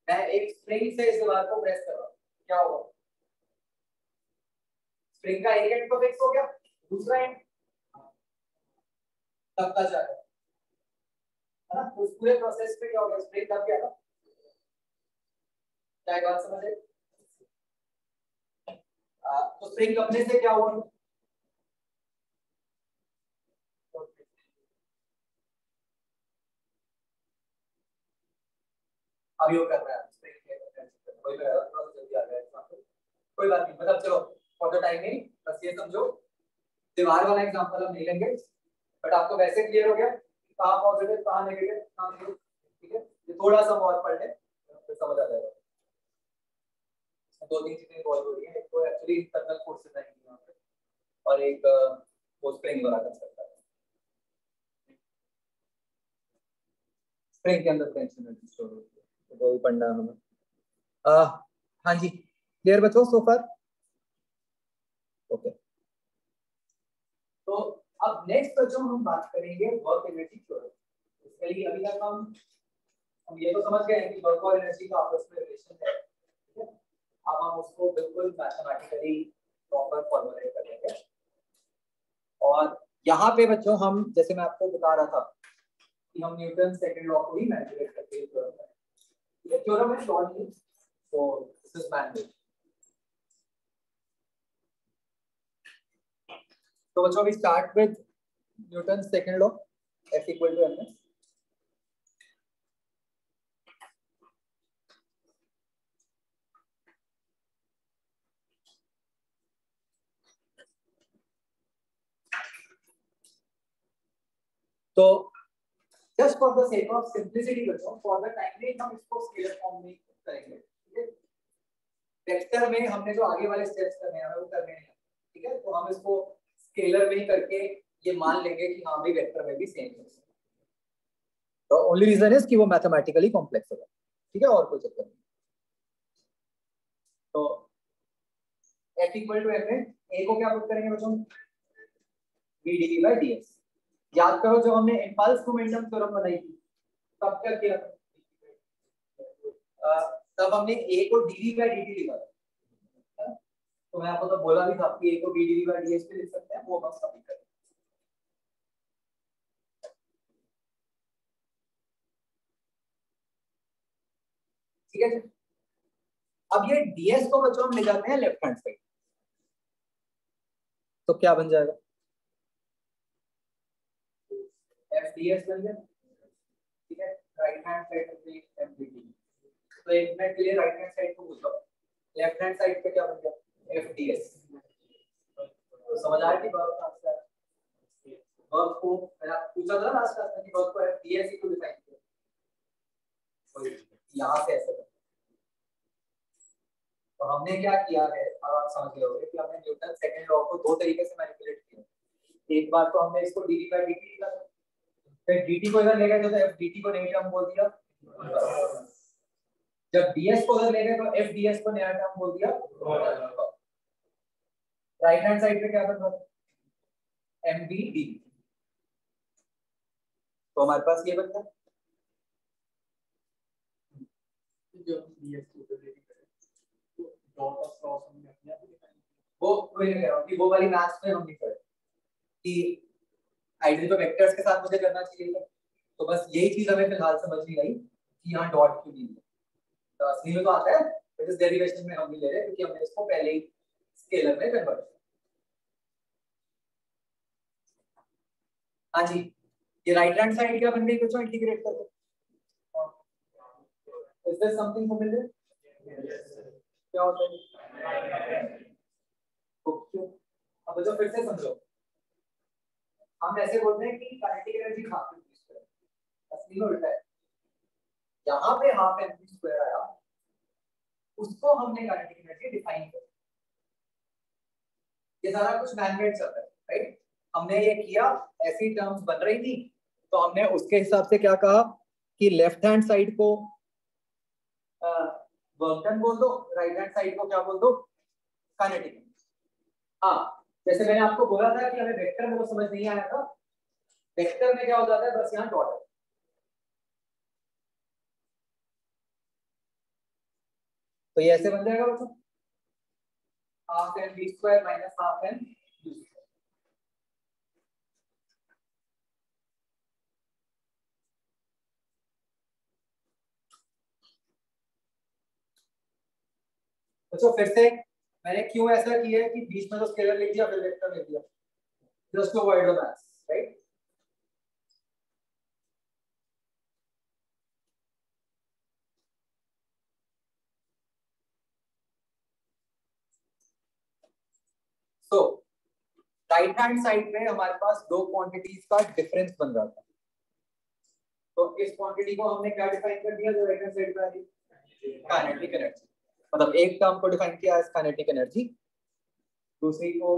मैं एक स्प्रिंग से इस दीवार को प्रेस कर रहा हूं, क्या होगा? स्प्रिंग का एक एंड तो फिक्स हो गया, दूसरा एंड तब का जा रहा है ना? उस पूरे प्रोसेस पे क्या हो गया? स्प्रिंग दब गया ना, क्या बात समझ रहे? तो स्प्रिंग दबने से क्या हुआ? अभी वो कर रहा है स्प्रिंग के, कोई भी थोड़ा जल्दी आ गया, कोई बात नहीं, मतलब चलो फॉर द टाइमिंग बस ये समझो, दीवार वाला एग्जांपल हम नहीं लेंगे, बट आपको वैसे क्लियर हो गया कहां पॉजिटिव कहां नेगेटिव कहां नेगेटिव, ठीक है? ये थोड़ा सा और पढ़ ले फिर समझ आ जाएगा। दो तीन चीजें इन्वॉल्व हो रही है, एक तो एक्चुअली इंटरनल फोर्सेस आएंगी यहाँ पे, और एक वो स्प्रिंग वाला कंसेप्ट है, स्प्रिंग के अंदर टेंशन एनर्जी स्टोर होती है, तो वो भी पढ़ना है हमें। हाँ जी, क्लियर बच्चों सो फार? ओके, तो अब नेक्स्ट बच्चों हम बात करेंगे वर्क एनर्जी थ्योरी। इसके लिए अभी तक हम ये तो समझ गए हैं कि वर्क और एनर्जी का आपस में रिलेशन है, ठीक है? अब हम उसको बिल्कुल मैथमेटिकली प्रॉपर फॉर्मुलेट कर लेंगे। और यहाँ पे बच्चों हम, जैसे मैं आपको बता रहा था कि हम न्यूटन सेकंड लॉ को ही मैनिपुलेट करते हैं थ्योरम में। ये थ्योरम है लॉ नहीं, तो दिस इज मैनिपुलेट। तो बच्चों we start with Newton second law, F equal to mx। तो just for the sake of simplicity बच्चों, फॉर द टाइम बेइंग हम इसको स्केलर फॉर्म में करेंगे, ठीक है। वेक्टर में हमने जो आगे वाले स्टेप्स करने हैं वो करने हैं, ठीक है। तो हम इसको स्केलर में ही करके ये मान लेंगे कि हाँ भाई वेक्टर में भी सेम है। तो ओनली रीजन इज कि वो मैथमेटिकली कॉम्प्लेक्स होगा, ठीक है, और कोई चक्कर नहीं। तो F इक्वल टू एम में ए को क्या पुट करेंगे बच्चों, v dv by dx। याद करो जब हमने इंपल्स मोमेंटम थ्योरम बनाई थी तब क्या किया, तब हमने a को dv by dt लिखा था। तो मैं आपको तो बोला भी था कि a को v dv by dx पे लिख सकते हैं, वो बस कभी करें। ठीक है। अब ये ds को बच्चों हम ले जाते हैं लेफ्ट हैंड साइड, तो क्या बन जाएगा, f ds बन गया, ठीक है। राइट हैंड साइड पे m dt। तो एक मिनट के लिए राइट हैंड साइड को पूछो, लेफ्ट हैंड साइड पे क्या बन गया, f ds। तो समझ आया कि वर्ब का आंसर, वर्ब को मैंने पूछा था लास्ट क्लास में कि वर्ब को f ds ही को डिफाइन किया, तो यहां से ऐसे बना। तो हमने क्या किया है, अब आप समझ गए होंगे कि हमने न्यूटन सेकंड लॉ को दो तरीके से मैनिपुलेट किया। एक बार तो हमने इसको dv by dt लिखा, फिर dt को इधर ले गए तो f dt को नई टर्म बोल दिया, जब ds को उधर ले गए तो f ds को नया टर्म बोल दिया। राइट हैंड साइड पे क्या बन रहा है, mv dv। तो हमारे पास ये बनता है, जो ds को उधर ले गए तो डॉट ऑफ क्रॉस हमने अपने आप लिखा है। वो वही कह रहा हूं कि वो वाली मैथ्स में हम नहीं करते कि आइडियल तो वेक्टर्स के साथ मुझे करना चाहिए था, तो बस यही चीज हमें फिलहाल समझ नहीं आई कि यहाँ डॉट क्यों नहीं है। तो असली में तो आता है, बट इस डेरिवेशन में हम नहीं ले रहे क्योंकि हमने इसको पहले ही स्केलर में कन्वर्ट किया। हाँ जी, ये राइट हैंड साइड क्या बन गई बच्चों इंटीग्रेट करके, इज देयर समथिंग फेमिलियर, क्या होता है, ओके। अब बच्चों फिर से समझो, हम ऐसे बोलते हैं कि kinetic energy half mv square, असली में उल्टा है। यहाँ पे हाफ mv स्क्वायर आया, उसको हमने काइनेटिक एनर्जी डिफाइन कर, ये सारा कुछ मैनमेड चल रहा है, राइट। हमने ये किया, ऐसी टर्म्स बन रही थी, तो हमने उसके हिसाब से क्या कहा कि लेफ्ट हैंड साइड को वर्क डन बोल दो, राइट हैंड साइड को क्या बोल दो, काइनेटिक। हाँ, जैसे मैंने आपको बोला था कि हमें वेक्टर में तो समझ नहीं आया था, वेक्टर में क्या हो जाता है, बस यहाँ डॉट है, तो ये ऐसे बन जाएगा बच्चों, half m b square minus half m b square. बच्चों फिर से मैंने क्यों ऐसा किया है कि बीच में तो स्केलर लिख दिया फिर वेक्टर लिख दिया, just to avoid the maths, right. So right hand side में हमारे पास दो क्वांटिटीज का डिफरेंस बन रहा था, तो इस क्वांटिटी को हमने क्या डिफाइन कर दिया, जो राइट हैंड साइड पे आ रही है, काइनेटिक एनर्जी। मतलब एक टर्म को डिफाइन किया एज काइनेटिक एनर्जी, दूसरी को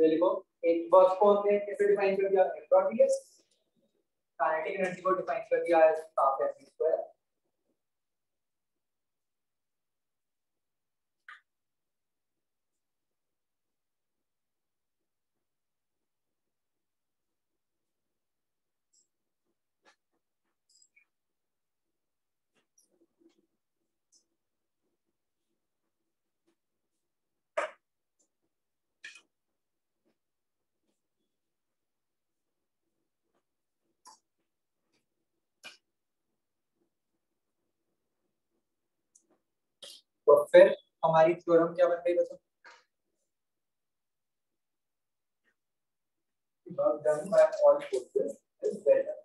लिखो, एक वर्क को हमने कैसे डिफाइन कर दिया, डॉट ds, काइनेटिक एनर्जी को डिफाइन कर दिया एज हाफ mv स्क्वायर। फिर हमारी थ्योरम क्या बन गई बच्चों? Work done by all forces is better.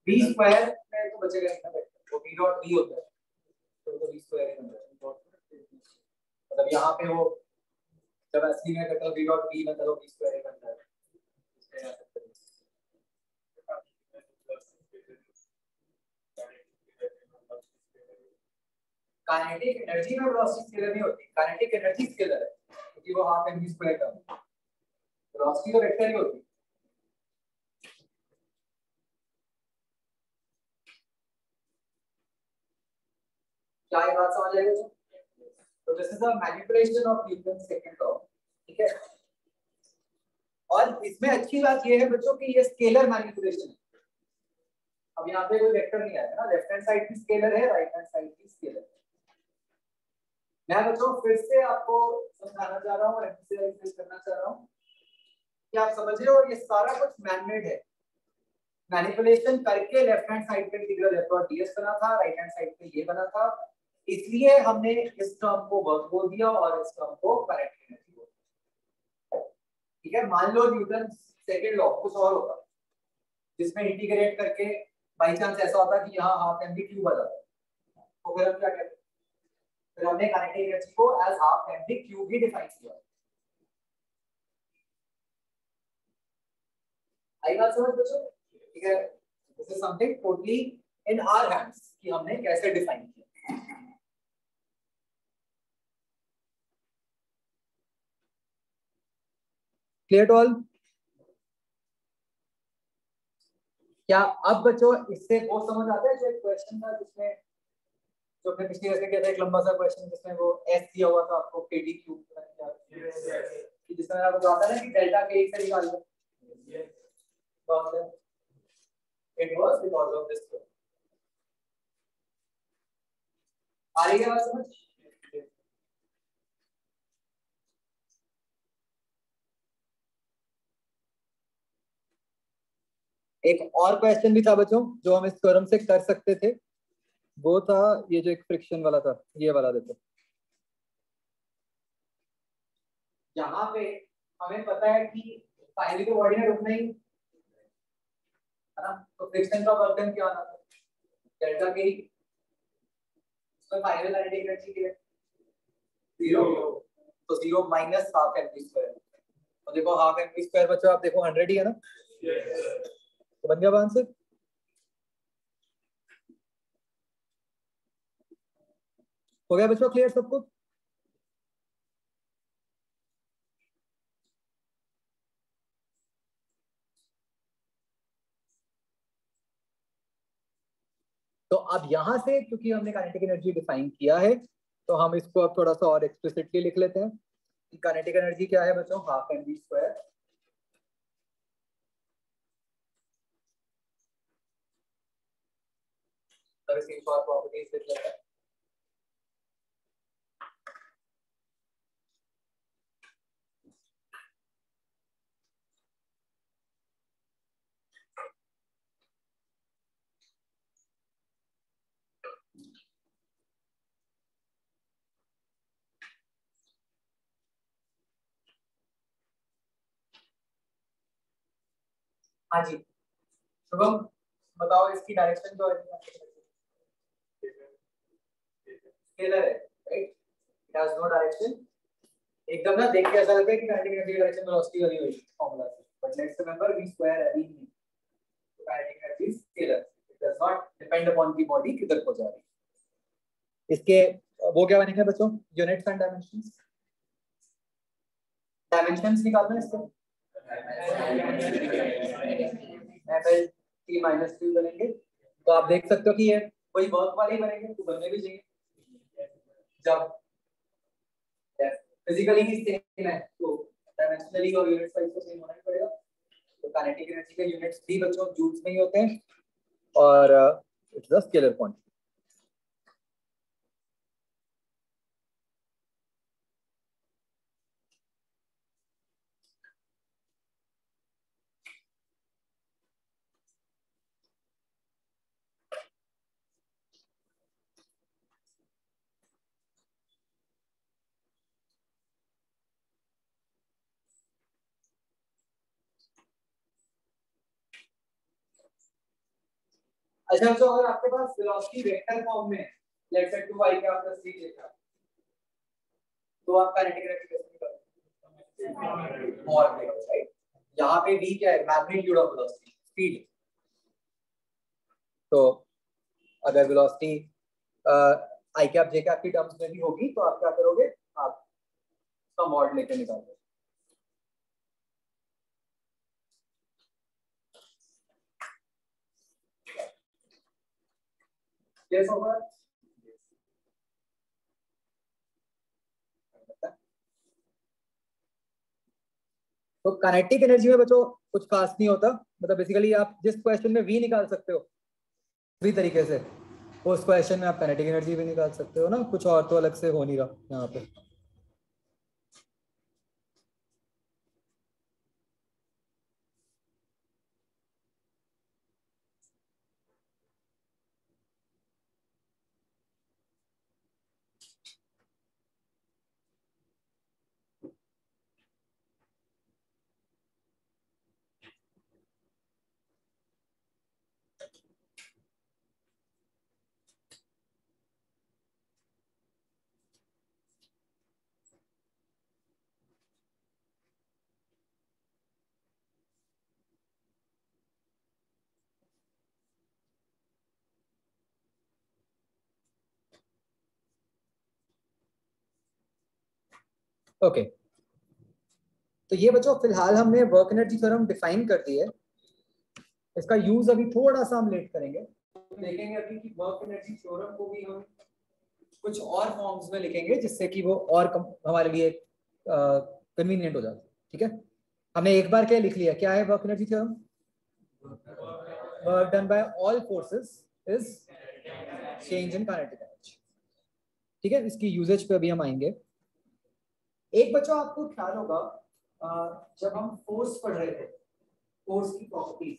V square में तो बचेगा नहीं, वो V डॉट V होता है, तो V स्क्वायर ही बनता है। मतलब यहाँ पे वो जब असली में करता है V डॉट V मतलब V स्क्वायर ही बनता है। काइनेटिक एनर्जी में वेलोसिटी स्केलर नहीं होती, काइनेटिक एनर्जी स्केलर है क्योंकि वो हाफ mv स्क्वायर का है, वेलोसिटी तो वेक्टर ही होती है। क्या ये बात समझ आई मुझे? तो this is a manipulation of Newton second law, ठीक है। और इसमें अच्छी बात ये है बच्चों कि ये स्केलर मैनिपुलेशन है। अब यहाँ पे कोई वेक्टर नहीं आया ना, लेफ्ट हैंड साइड की स्केलर है, राइट हैंड साइड की स्केलर है। मैं बच्चों फिर से आपको समझाना चाह रहा हूँ, एम्फसाइज करना चाह रहा हूँ कि आप समझ रहे हो ये सारा कुछ मैनमेड है। मैनिपुलेशन करके लेफ्ट हैंड साइड पे इंटीग्रल एफ डॉट डीएस बना था, राइट हैंड साइड पे ये बना था, इसलिए हमने इस टर्म को वर्क बोल दिया और इस टर्म को काइनेटिक एनर्जी बोल दिया, ठीक है। मान लो न्यूटन सेकंड लॉ कुछ और होता जिसमें इंटीग्रेट करके बाई चांस ऐसा होता कि यहाँ हाफ एम वी क्यूब आ जाता, तो फिर हम क्या कहते हैं? फिर हमने काइनेटिक एनर्जी को as half m v cube ही डिफाइन किया। आई बात समझ बच्चों? ठीक है, this is something totally in our hands कि हमने कैसे डिफाइन किया। Clear to all? क्या अब बच्चों इससे वो समझ आता है जो एक क्वेश्चन था जिसमें जो हमने पिछली ऐसे किया था, एक लंबा सा क्वेश्चन जिसमें वो एस दिया हुआ था आपको केडी क्यूब कि जिसमें आपको बताता है ना कि डेल्टा के से निकाल लो, it was because of this. आ रही है बात समझ? एक और क्वेश्चन भी था बच्चों जो हम इस थ्योरम से कर सकते थे, वो था ये जो एक फ्रिक्शन वाला था, ये वाला देखो। यहाँ पे हमें पता है कि फाइनली तो बॉडी ने रुकना ही है ना, तो फ्रिक्शन का वर्क डन क्या आना था? डेल्टा के ही, उसमें फाइनल काइनेटिक एनर्जी क्या है? 0, तो 0 minus half m v square. तो देखो हाफ एम वी स्क्वायर बच्चों आप देखो 100 ही है ना, तो बन गया आंसर। हो गया बच्चों क्लियर सबको? तो अब यहां से क्योंकि हमने काइनेटिक एनर्जी डिफाइन किया है तो हम इसको अब थोड़ा सा और एक्सप्लिसिटली लिख लेते हैं। काइनेटिक एनर्जी क्या है बच्चों? Half m v square properties लिख लेते हैं। हाँ जी शुभम बताओ इसकी डायरेक्शन जो है स्केलर है, right? It has no direction. एकदम ना देख के ऐसा लगता है कि काइनेटिक एनर्जी डायरेक्शन वेलोसिटी वाली हुई फार्मूला से, but let's remember v square है, तो kinetic energy scalar, it does not depend upon की बॉडी किधर को जा रही है। इसके वो क्या बनेंगे बच्चों? Units and dimensions. डायमेंशंस निकालना है इसको, ml t माइनस 2 बनेंगे। तो आप देख सकते हो कि ये कोई वर्क वाले ही बनेंगे, तो बनने भी चाहिए। जब फिजिकली ही सेम है तो डायमेंशनली और यूनिट्स वाइज तो सेम होना ही पड़ेगा। तो काइनेटिक एनर्जी के यूनिट्स भी बच्चों जूल्स में ही होते हैं और इट्स द स्केलर क्वांटिटी। अच्छा तो अगर आपके पास वेलोसिटी वेक्टर फॉर्म में लेट्स से 2i का प्लस 3 लिखा तो आप काइनेटिक एनर्जी कैसे निकालोगे? और राइट, यहाँ पे v क्या है? Magnitude of velocity, speed. तो अगर velocity i cap j cap की टर्म्स में भी होगी तो आप क्या करोगे? आप उसका मॉड लेके निकालोगे। yes होगा। तो काइनेटिक एनर्जी में बच्चों कुछ खास नहीं होता, मतलब बेसिकली आप जिस क्वेश्चन में v निकाल सकते हो उसी तरीके से उस क्वेश्चन में आप काइनेटिक एनर्जी भी निकाल सकते हो ना, कुछ और तो अलग से हो नहीं रहा यहाँ पे। ओके तो ये बच्चों फिलहाल हमने वर्क एनर्जी थ्योरम डिफाइन कर दी है। इसका यूज अभी थोड़ा सा हम लेट करेंगे, देखेंगे अभी कि वर्क एनर्जी थ्योरम को भी हम कुछ और फॉर्म्स में लिखेंगे जिससे कि वो और हमारे लिए कन्वीनियंट हो जाए। ठीक है, हमने एक बार क्या लिख लिया, क्या है work energy theorem? Work done by all forces is change in kinetic energy. ठीक है, इसकी यूजेज पे अभी हम आएंगे। एक बच्चों आपको ख्याल होगा जब हम फोर्स पढ़ रहे थे, फोर्स की प्रॉपर्टीज,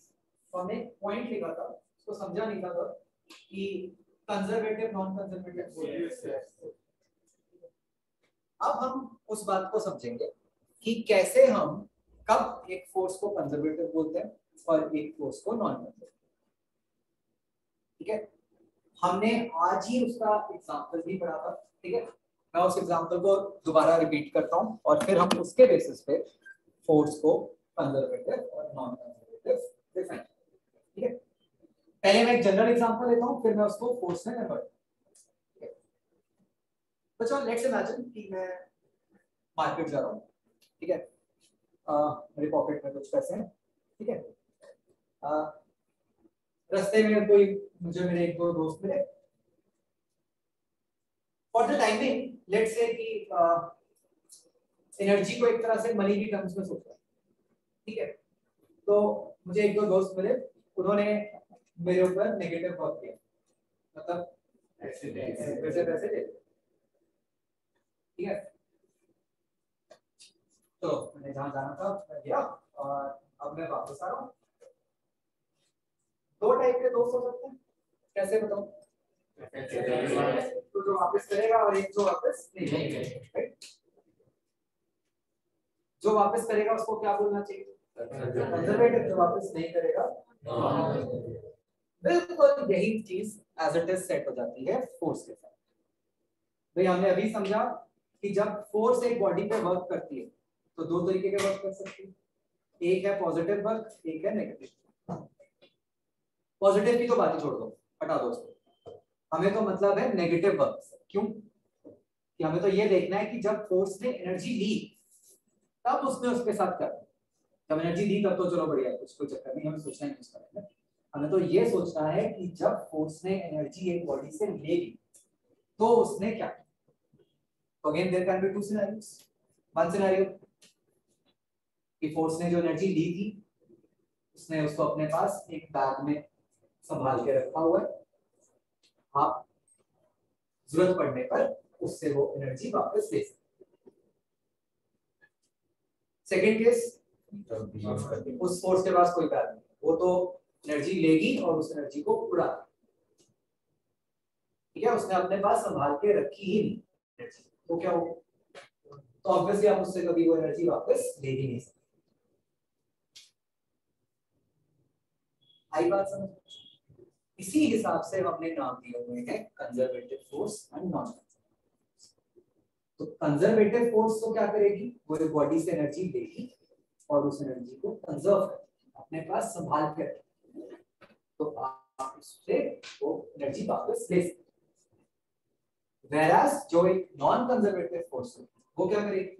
तो हमने एक पॉइंट लिखा था, उसको समझा नहीं था कि कंजर्वेटिव नॉन कंजर्वेटिव। अब हम उस बात को समझेंगे कि कैसे हम कब एक फोर्स को कंजर्वेटिव बोलते हैं और एक फोर्स को नॉन कंजर्वेटिव। ठीक है, हमने आज ही उसका एग्जांपल भी पढ़ा था। ठीक है, मैं उस एग्जांपल को दोबारा रिपीट करता हूं और फिर हम उसके बेसिस पे फोर्स को कंजर्वेटिव और नॉन कंजर्वेटिव डिफाइन। ठीक है, पहले मैं एक जनरल एग्जांपल लेता हूं, फिर मैं उसको फोर्स में कन्वर्ट। बच्चों लेट्स इमेजिन कि मैं मार्केट जा रहा हूं। ठीक है, मेरे पॉकेट में कुछ पैसे हैं। ठीक है, रास्ते में कोई मुझे मेरे एक दो दोस्त मिले। For the timing let's say कि एनर्जी को एक तरह से मनी की टर्म्स में सोचो। ठीक है, तो मुझे एक दो दोस्त मिले, उन्होंने मेरे ऊपर नेगेटिव वर्क किया, मतलब पैसे दे। ठीक है, तो मैंने जहाँ जाना था मैं गया और अब मैं वापस आ रहा हूँ। दो टाइप के दोस्त हो सकते हैं, कैसे बताऊं? तो जो वापस करेगा और एक जो वापस नहीं करेगा। जो वापस करेगा उसको क्या बोलना चाहिए? कंजर्वेटिव। जो वापस नहीं करेगा, बिल्कुल यही चीज एज इट इज सेट हो जाती है फोर्स के साथ। भाई हमने अभी समझा कि जब फोर्स एक बॉडी पे वर्क करती है तो दो तरीके के वर्क कर सकती है, एक है पॉजिटिव वर्क, एक है नेगेटिव। पॉजिटिव की तो बात ही छोड़ दो, हटा दो उसको, हमें तो मतलब है नेगेटिव वर्क से। क्यों? कि हमें तो ये देखना है कि जब फोर्स ने एनर्जी ली तब उसने उसके साथ क्या, जब एनर्जी दी तब तो चलो बढ़िया, कुछ कोई चक्कर नहीं, हमें सोचना ही उसका है। हमें तो ये सोचना है कि जब फोर्स ने एनर्जी एक बॉडी से ले ली तो उसने क्या किया। तो again there can be two scenarios. One scenario कि फोर्स ने जो एनर्जी ली थी उसने उसको अपने पास एक बैग में संभाल के रखा हुआ है, आप जरूरत पड़ने पर उससे वो एनर्जी वापस ले सकते। सेकेंड केस, उस फोर्स के पास कोई बैग नहीं, वो तो एनर्जी लेगी और उस एनर्जी को उड़ा, ठीक है, उसने अपने पास संभाल के रखी ही नहीं, तो क्या होगा? तो ऑब्वियसली आप उससे कभी वो एनर्जी वापस ले ही नहीं सकते। आई बात समझ? इसी हिसाब से हमने नाम दिए हुए हैं conservative force and non conservative. तो कंजर्वेटिव फोर्स तो क्या करेगी, वो एक बॉडी से एनर्जी लेगी और उस एनर्जी को कंजर्व करेगी, अपने पास संभाल के रखेगी, तो आप उससे वो एनर्जी वापस ले सकते। Whereas जो एक नॉन कंजर्वेटिव फोर्स है वो क्या करेगी,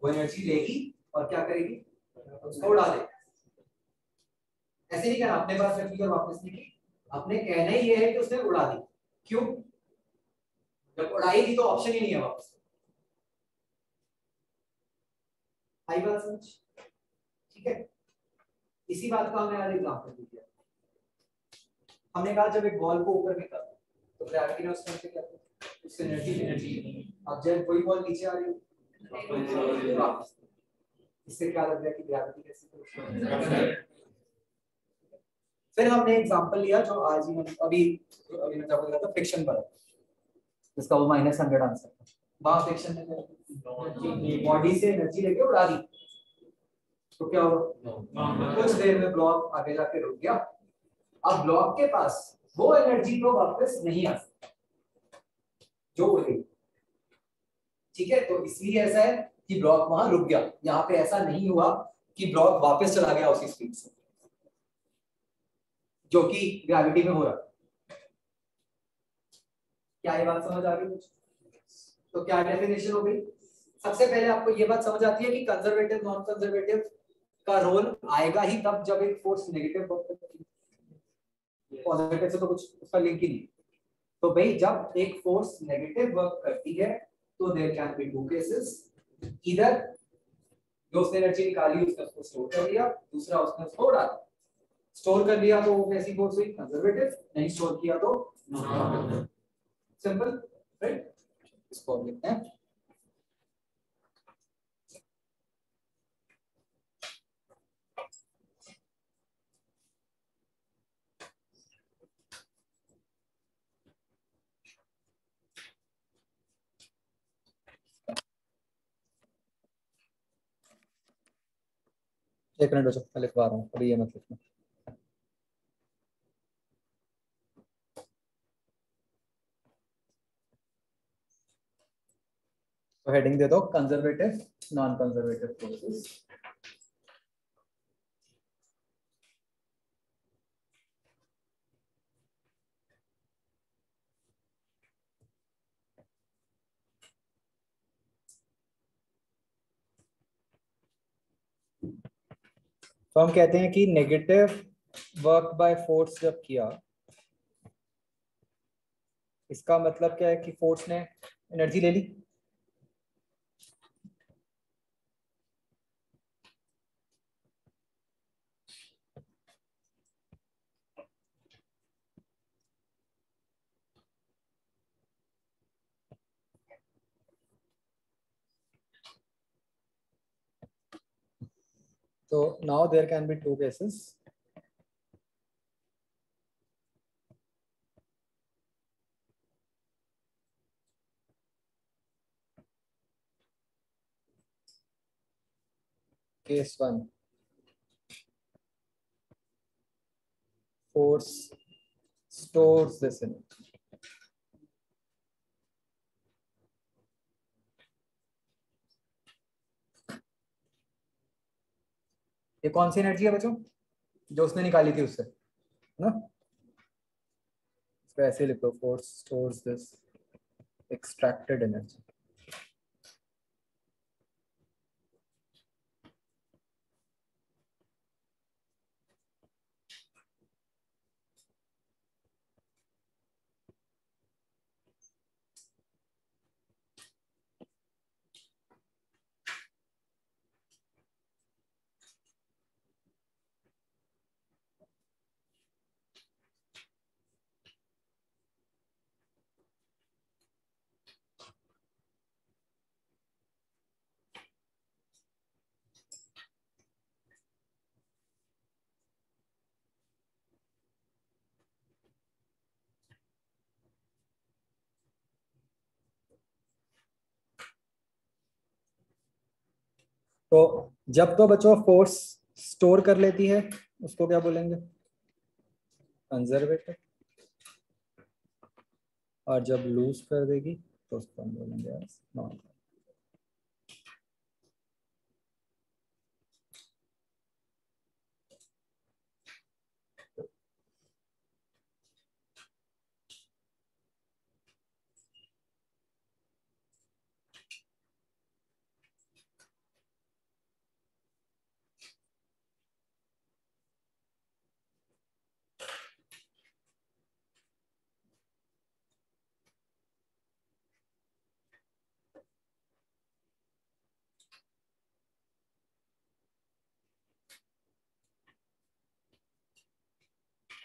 वो एनर्जी लेगी और क्या करेगी, उसको उड़ा देगी। ऐसे नहीं कहना अपने पास रखी और वापस नहीं की, अपने कहना ही ये है कि उसने उड़ा दी। क्यों, जब उड़ाई दी तो ऑप्शन ही नहीं है वापस। आई बात समझ, ठीक है। इसी बात का हमने आज एग्जांपल दिया। हमने कहा जब एक बॉल को ऊपर निकाला तो ग्रेविटी ने उसमें से क्या किया, उससे एनर्जी। अब जब कोई बॉल नीचे आ रही है वापस, इससे क्या लग रहा है कि ग्रेविटी कैसे। फिर हमने एग्जांपल लिया जो आज ही अभी अभी मैं बोल रहा था, फ्रिक्शन पर, जिसका वो -100 आंसर था। वहां फ्रिक्शन में बॉडी से एनर्जी लेके उड़ा दी तो क्या हुआ, कुछ देर में ब्लॉक आगे जाके रुक गया। अब ब्लॉक के पास वो एनर्जी तो वापस नहीं आ सकती जो उड़ गई, ठीक है। तो इसलिए ऐसा है कि ब्लॉक वहां रुक गया। यहाँ पे ऐसा नहीं हुआ कि ब्लॉक वापस चला गया उसी स्पीड से, जो कि ग्रेविटी में हो रहा। क्या ये बात समझ आ गई कुछ? तो क्या डेफिनेशन हो गई? सबसे पहले आपको ये बात समझ आती है कि कंजर्वेटिव नॉन कंजर्वेटिव का रोल आएगा ही तब जब एक फोर्स नेगेटिव वर्क करती है, पॉजिटिव से तो कुछ उसका लिंक ही नहीं। तो भाई जब एक फोर्स नेगेटिव वर्क करती है तो there can be two cases, इधर जो उसने एनर्जी निकाली उसने उसको स्टोर कर लिया, दूसरा उसने उसको उड़ा दिया। स्टोर कर लिया तो वो कैसी फोर्स हुई, कंजर्वेटिव, नहीं स्टोर किया तो नॉन। Simple, right. इसको हम लिखते हैं एक मिनट बच्चों, मैं लिखवा रहा हूँ अभी, ये मत लिखना। तो हेडिंग दे दो कंजर्वेटिव नॉन कंजर्वेटिव फोर्सेस। तो हम कहते हैं कि नेगेटिव वर्क बाय फोर्स जब किया, इसका मतलब क्या है कि फोर्स ने एनर्जी ले ली। तो now there can be two cases. Case one, force stores this energy. ये कौन सी एनर्जी है बच्चों, जो उसने निकाली थी उससे, ना? इसको ऐसे लिखो, force stores this extracted energy. तो जब तो बच्चों फोर्स स्टोर कर लेती है उसको क्या बोलेंगे? कंजर्वेटिव, और जब लूज कर देगी तो उसको हम बोलेंगे नॉन।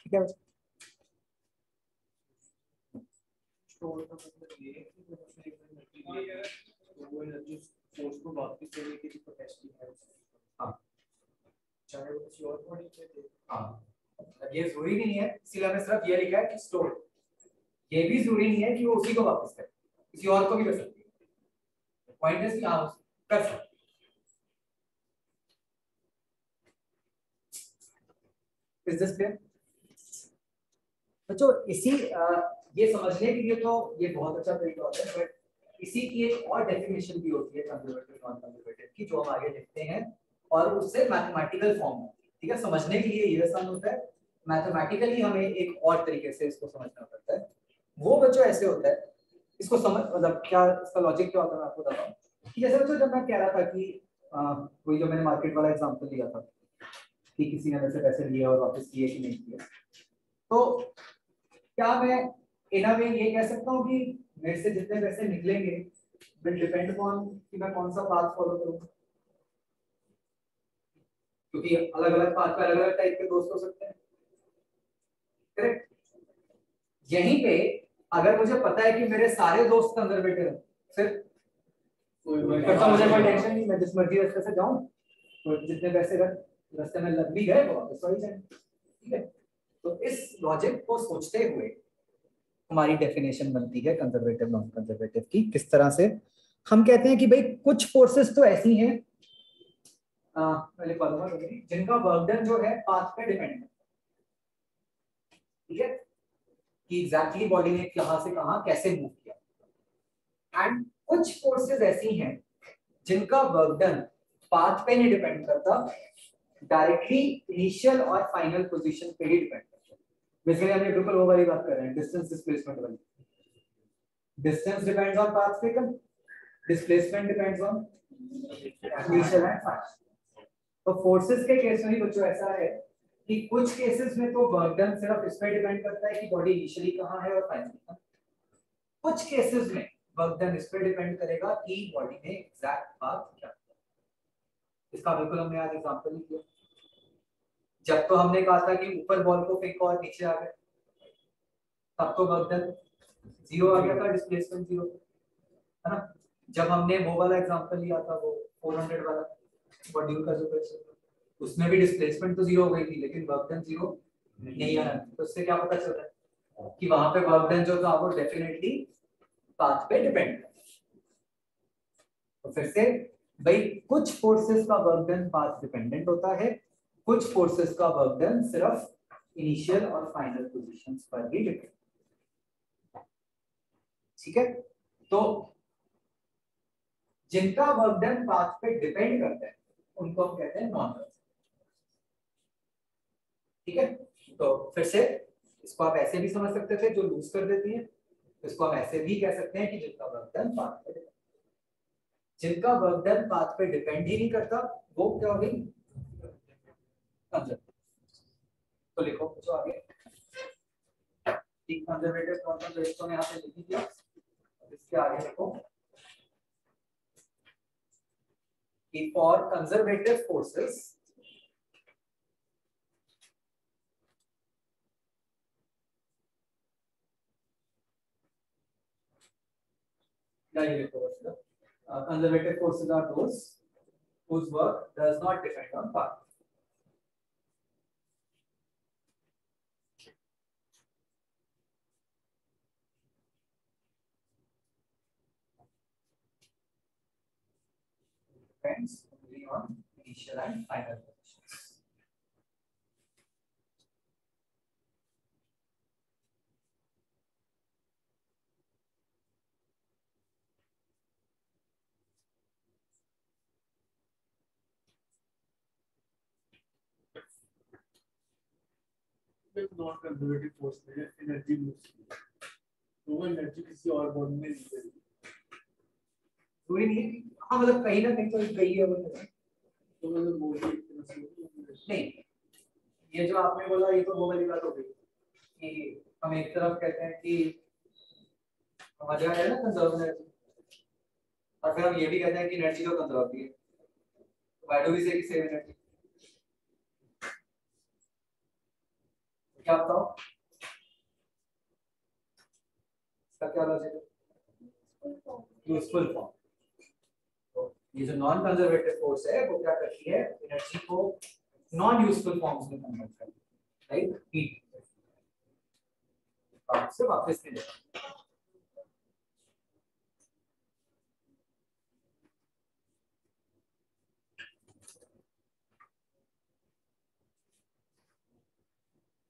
ठीक है, स्टोर का मतलब ये है कि जब उसने एक एनर्जी ली है तो वो एनर्जी फोर्स को वापस देने की कैपेसिटी है। हाँ, चाहे वो किसी और बॉडी पे दे। हाँ, ये जरूरी नहीं है, इसलिए हमने सिर्फ ये लिखा है कि स्टोर। ये भी जरूरी नहीं है कि वो उसी को वापस करे, किसी और को भी कर सकती है। पॉइंट है कि आप कर सकते। इज दिस क्लियर बच्चों? ये समझने के लिए तो ये बहुत अच्छा तरीका होता है, बट इसी की एक और डेफिनेशन भी होती है कंजर्वेटिव नॉन कंजर्वेटिव की, जो हम आगे लिखते हैं और उससे मैथमेटिकल फॉर्म में, ठीक है, समझने के लिए ये आसान होता है। मैथमेटिकली हमें एक और तरीके से इसको समझना पड़ता है। वो बच्चों ऐसे होता है, इसको समझ मतलब क्या इसका लॉजिक क्या होता है मैं आपको बताऊं कि जैसे बच्चों जब मैं कह रहा था कि वही जो मैंने मार्केट वाला एग्जांपल लिया था कि किसी ने मेरे से पैसे लिए और वापस किए कि नहीं किए, तो क्या मैं इन अ वे ये कह सकता हूँ कि मेरे से जितने पैसे निकलेंगे विल डिपेंड अपॉन कि मैं कौन सा पाथ फॉलो करूंगा, क्योंकि अलग अलग पाथ पे अलग अलग टाइप के दोस्त हो सकते हैं, करेक्ट? यहीं पे अगर मुझे पता है कि मेरे सारे दोस्त कंजर्वेटिव हैं, फिर फिर तो मुझे कोई टेंशन नहीं, मैं जिस मर्जी रास्ते से जाऊं, तो जितने पैसे रास्ते में लग भी गए वो वापस वही जाएंगे, ठीक है? तो इस लॉजिक को सोचते हुए हमारी डेफिनेशन बनती है कंजर्वेटिव नॉन कंजर्वेटिव की। किस तरह से हम कहते हैं कि भाई कुछ फोर्सेस तो ऐसी हैं जिनका वर्क डन जो है पाथ पे डिपेंड है, ठीक है, कि एग्जैक्टली बॉडी ने कहां से कहां कैसे मूव किया। एंड कुछ फोर्सेस ऐसी हैं जिनका वर्क डन पाथ पे नहीं डिपेंड करता, डायरेक्टली इनिशियल और फाइनल पोजीशन पे ही डिपेंड करता है। बेसिकली हम ये बिल्कुल वो वाली बात कर रहे हैं, डिस्टेंस डिस्प्लेसमेंट वाली। Distance depends on path taken, displacement depends on initial and final. तो फोर्सेस के केस में भी बच्चों ऐसा है कि कुछ केसेस में तो वर्क डन सिर्फ इस पे डिपेंड करता है कि बॉडी इनिशियली कहां है और फाइनली कहां। कुछ केसेस में वर्क डन इस पे डिपेंड करेगा कि बॉडी ने एग्जैक्ट पाथ क्या किया। इसका बिल्कुल हमने आज एग्जांपल ही किया, जब तो हमने कहा था कि ऊपर बॉल को फेंको और नीचे आ गए, तब तो वर्क डन 0 आ गया था, डिस्प्लेसमेंट 0, है ना? जब हमने वो वाला एग्जांपल लिया था, वो 400 वाला मॉड्यूल का जो क्वेश्चन, उसमें भी डिस्प्लेसमेंट तो 0 हो गई थी लेकिन वर्क डन 0 नहीं आया। तो इससे क्या पता चल रहा है कि वहां पे वर्क डन जो था वो डेफिनेटली पाथ पे डिपेंड है। तो फिर से भाई कुछ फोर्सेस का वर्क डन पाथ डिपेंडेंट होता है, कुछ फोर्सेस का वर्क डन सिर्फ इनिशियल और फाइनल पोजीशंस पर ही डिपेंड, ठीक है? तो जिनका वर्क डन पाथ पे डिपेंड करता है उनको हम कहते हैं नॉन कंजर्वेटिव, ठीक है? तो फिर से इसको आप ऐसे भी समझ सकते थे, जो लूज कर देती है, इसको हम ऐसे भी कह सकते हैं कि जिनका वर्क डन पाथ पे डिपेंड, जिनका वर्क डन पाथ पे डिपेंड ही नहीं करता वो क्या होगी? कंजर्वेटिव। तो लिखो जो आगे ठीक कंजर्वेटिव कौन सा दोस्तों ने यहाँ पे लिख दिया, इसके आगे लिखो कि for conservative forces conservative forces are those whose work does not depend on path. Depends only on initial and final positions. Non conservative force में एनर्जी लूज की, तो वो एनर्जी किसी और बॉडी में नहीं करेगी। कोई नहीं, हाँ मतलब कहीं ना कहीं तो गई है वो, तो मतलब वो भी एक तरह से नहीं ये जो आपने बोला ये तो वो वाली बात हो गई कि हम एक तरफ कहते हैं कि हमारे यहाँ है ना कंजर्व एनर्जी, और फिर हम ये भी कहते हैं कि एनर्जी तो कंजर्व होती है, व्हाई डू वी से कि सेव एनर्जी? क्या बताओ इसका क्या लॉजिक है? Useful form. तो ये जो नॉन कंजर्वेटिव फोर्स है वो क्या करती है, एनर्जी को नॉन यूजफुल फॉर्म्स में कन्वर्ट करती है, राइट? हीट से वापस ले जाती है।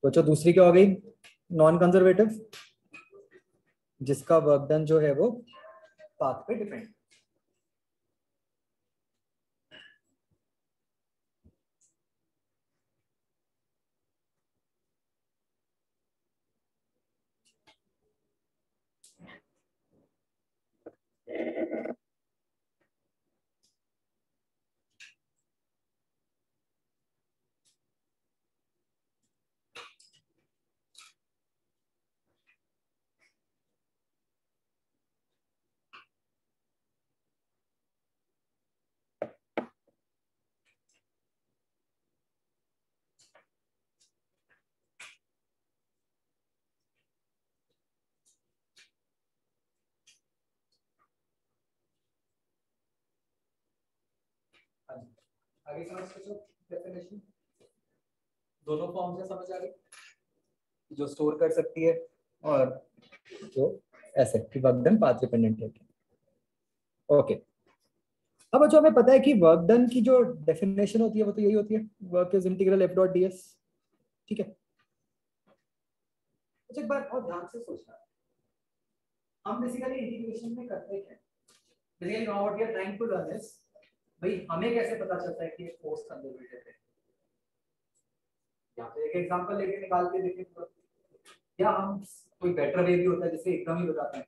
तो अच्छा दूसरी क्या हो गई, नॉन कंजर्वेटिव, जिसका वर्क डन जो है वो पाथ पे डिपेंड। आगे समझ सकते हो डेफिनेशन, दोनों फॉर्म से समझ आ गई, जो स्टोर कर सकती है और जो ऐसे कि वर्क डन पाथ डिपेंडेंट है। ओके, अब जो हमें पता है कि वर्क डन की जो डेफिनेशन होती है वो तो यही होती है, work is integral F dot DS, ठीक है। अच्छा एक बार और ध्यान से सोचना, हम बेसिकली इंटीग्रेशन में करते क्या है? Basically now what we are trying to learn is, भाई हमें कैसे पता चलता है कि ये फोर्स कंजर्वेटिव है? यहाँ पे एक एग्जांपल लेके निकाल के देखें तो, या हम कोई बेटर वे भी होता है जिससे एकदम ही बताते हैं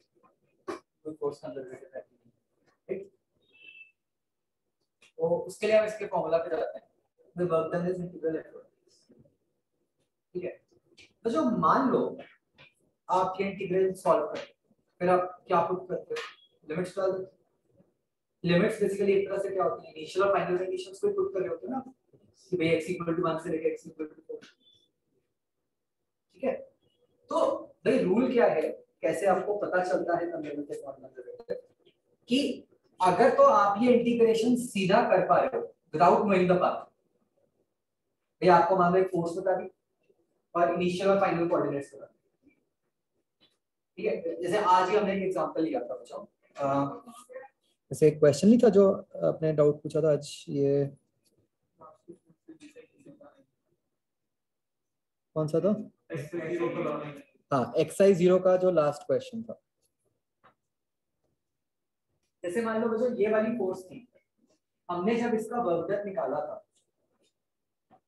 कोई फोर्स कंजर्वेटिव है, ठीक? तो उसके लिए हम इसके फॉर्मूला पे जाते हैं, the work done is integral F dot DS, ठीक है। तो जो मान लो आप ये इंटीग्रल सॉल्व करते हैं, फिर आप क्या पुट करते हो, लिमिट्स डाल देते हो। लिमिट्स बेसिकली एक तरह से क्या होती है, इनिशियल और फाइनल कंडीशंस को पुट कर रहे होते हैं ना, कि भाई x = 1 से लेकर x = 4, ठीक है। तो भाई रूल क्या है, कैसे आपको पता चलता है कंजर्वेटिव और नॉन-कंजर्वेटिव, कि अगर तो आप ये इंटीग्रेशन सीधा कर पा रहे हो विदाउट नोइंग द पाथ, भाई आपको मान लो एक फोर्स बता दी और इनिशियल और फाइनल कोऑर्डिनेट्स बता दी, ठीक है। जैसे आज ही हमने एक एग्जांपल लिया था बच्चों, जैसे एक क्वेश्चन नहीं था जो आपने डाउट पूछा था आज, ये कौन सा था? हाँ, एक्सरसाइज 0 का जो लास्ट क्वेश्चन था। जैसे मान लो बच्चों ये वाली फोर्स थी, हमने जब इसका वर्क डन निकाला था,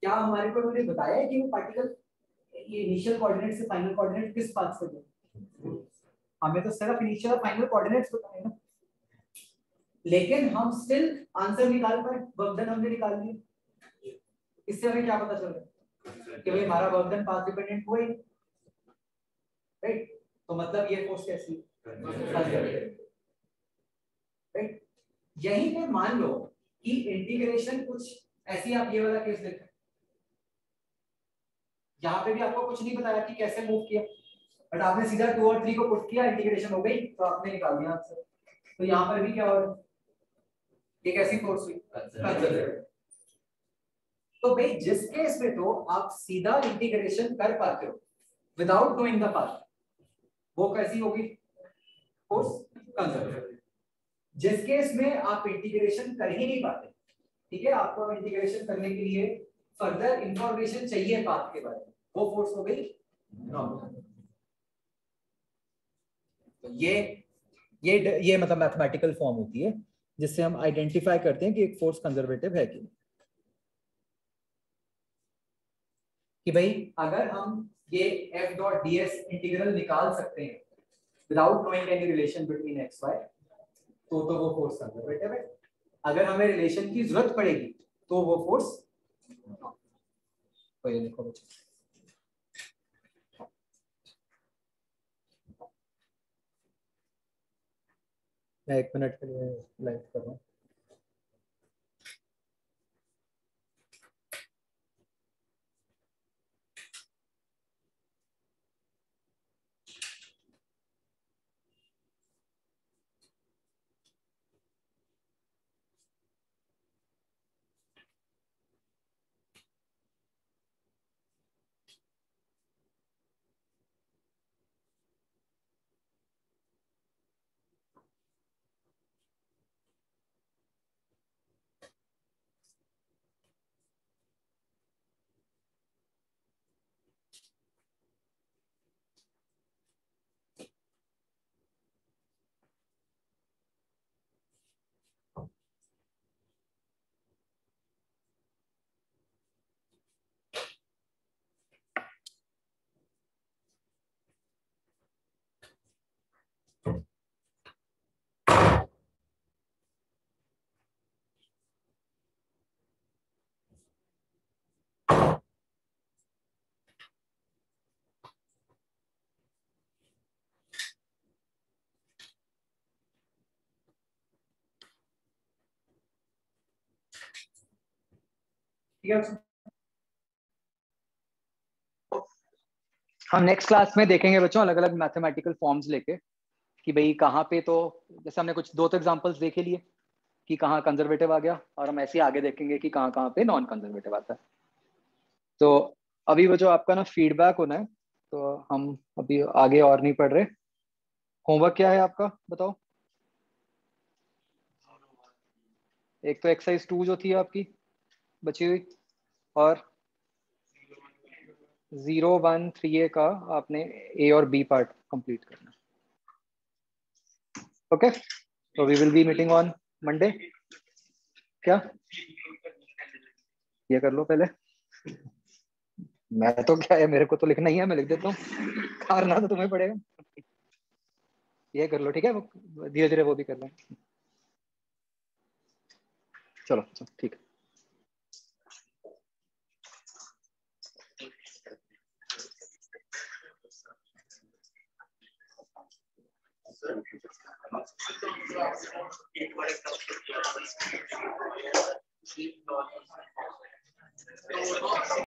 क्या हमारे को उन्होंने बताया है कि वो पार्टिकल ये इनिशियल कोऑर्डिनेट से फाइनल कोऑर्डिनेट किस पाथ से गए? हमें तो सिर्फ इनिशियल और फाइनल कोऑर्डिनेट्स बताए ना, लेकिन हम स्टिल आंसर निकाल पाए, वर्क डन हमने निकाल लिया। इससे हमें क्या पता चल रहा है कि भाई हमारा वर्क डन पाथ डिपेंडेंट हुआ ही, राइट? तो मतलब ये फोर्स कैसी है, राइट? यहीं पे मान लो कि इंटीग्रेशन कुछ ऐसी, आप ये वाला केस देखो, यहाँ पे भी आपको कुछ नहीं बताया कि कैसे मूव किया, बट आपने सीधा 2 और 3 को पुट किया, इंटीग्रेशन हो गई, तो आपने निकाल दिया आंसर। तो यहाँ पर भी क्या हो रहा है, ये कैसी फोर्स हुई, कंजर्वेटिव। तो भाई जिस केस में तो आप सीधा इंटीग्रेशन कर पाते हो विदाउट नोइंग द पाथ, वो कैसी होगी, फोर्स कंजर्वेटिव। जिस केस में आप इंटीग्रेशन कर ही नहीं पाते, ठीक है, आपको इंटीग्रेशन करने के लिए फर्दर इंफॉर्मेशन चाहिए पाथ के बारे में, वो फोर्स हो गई नॉर्मल। तो ये मतलब मैथमेटिकल फॉर्म होती है जिससे हम आइडेंटिफाई करते हैं कि एक फोर्स कंजर्वेटिव है कि भाई अगर हम ये f डॉट ds इंटीग्रल निकाल सकते हैं without knowing any relation between x y, तो वो फोर्स कंजर्वेटिव है। अगर हमें रिलेशन की जरूरत पड़ेगी तो वो फोर्स, तो ये देखो बच्चों, मैं 1 मिनट के लिए लाइव कर रहा हूँ। ठीक है, हम नेक्स्ट क्लास में देखेंगे बच्चों अलग अलग मैथमेटिकल फॉर्म्स लेके कि भाई कहाँ पे, तो जैसे हमने कुछ 2 एग्जांपल्स देखे लिए कि कहाँ कंजर्वेटिव आ गया, और हम ऐसे आगे देखेंगे कि कहाँ कहाँ पे नॉन कंजर्वेटिव आता है। तो अभी वो जो आपका ना फीडबैक होना है, तो हम अभी आगे और नहीं पढ़ रहे। होमवर्क क्या है आपका बताओ? एक तो एक्सरसाइज 2 जो थी आपकी बची हुई, और 0, 1, 3A का आपने A और B पार्ट कंप्लीट करना। ओके, तो we will be meeting on Monday. क्या ये कर लो पहले, मैं तो क्या है, मेरे को तो लिखना ही है, मैं लिख देता हूँ, करना तो तुम्हें पड़ेगा। ये कर लो, ठीक है, धीरे धीरे वो भी कर लेंगे। चलो ठीक है।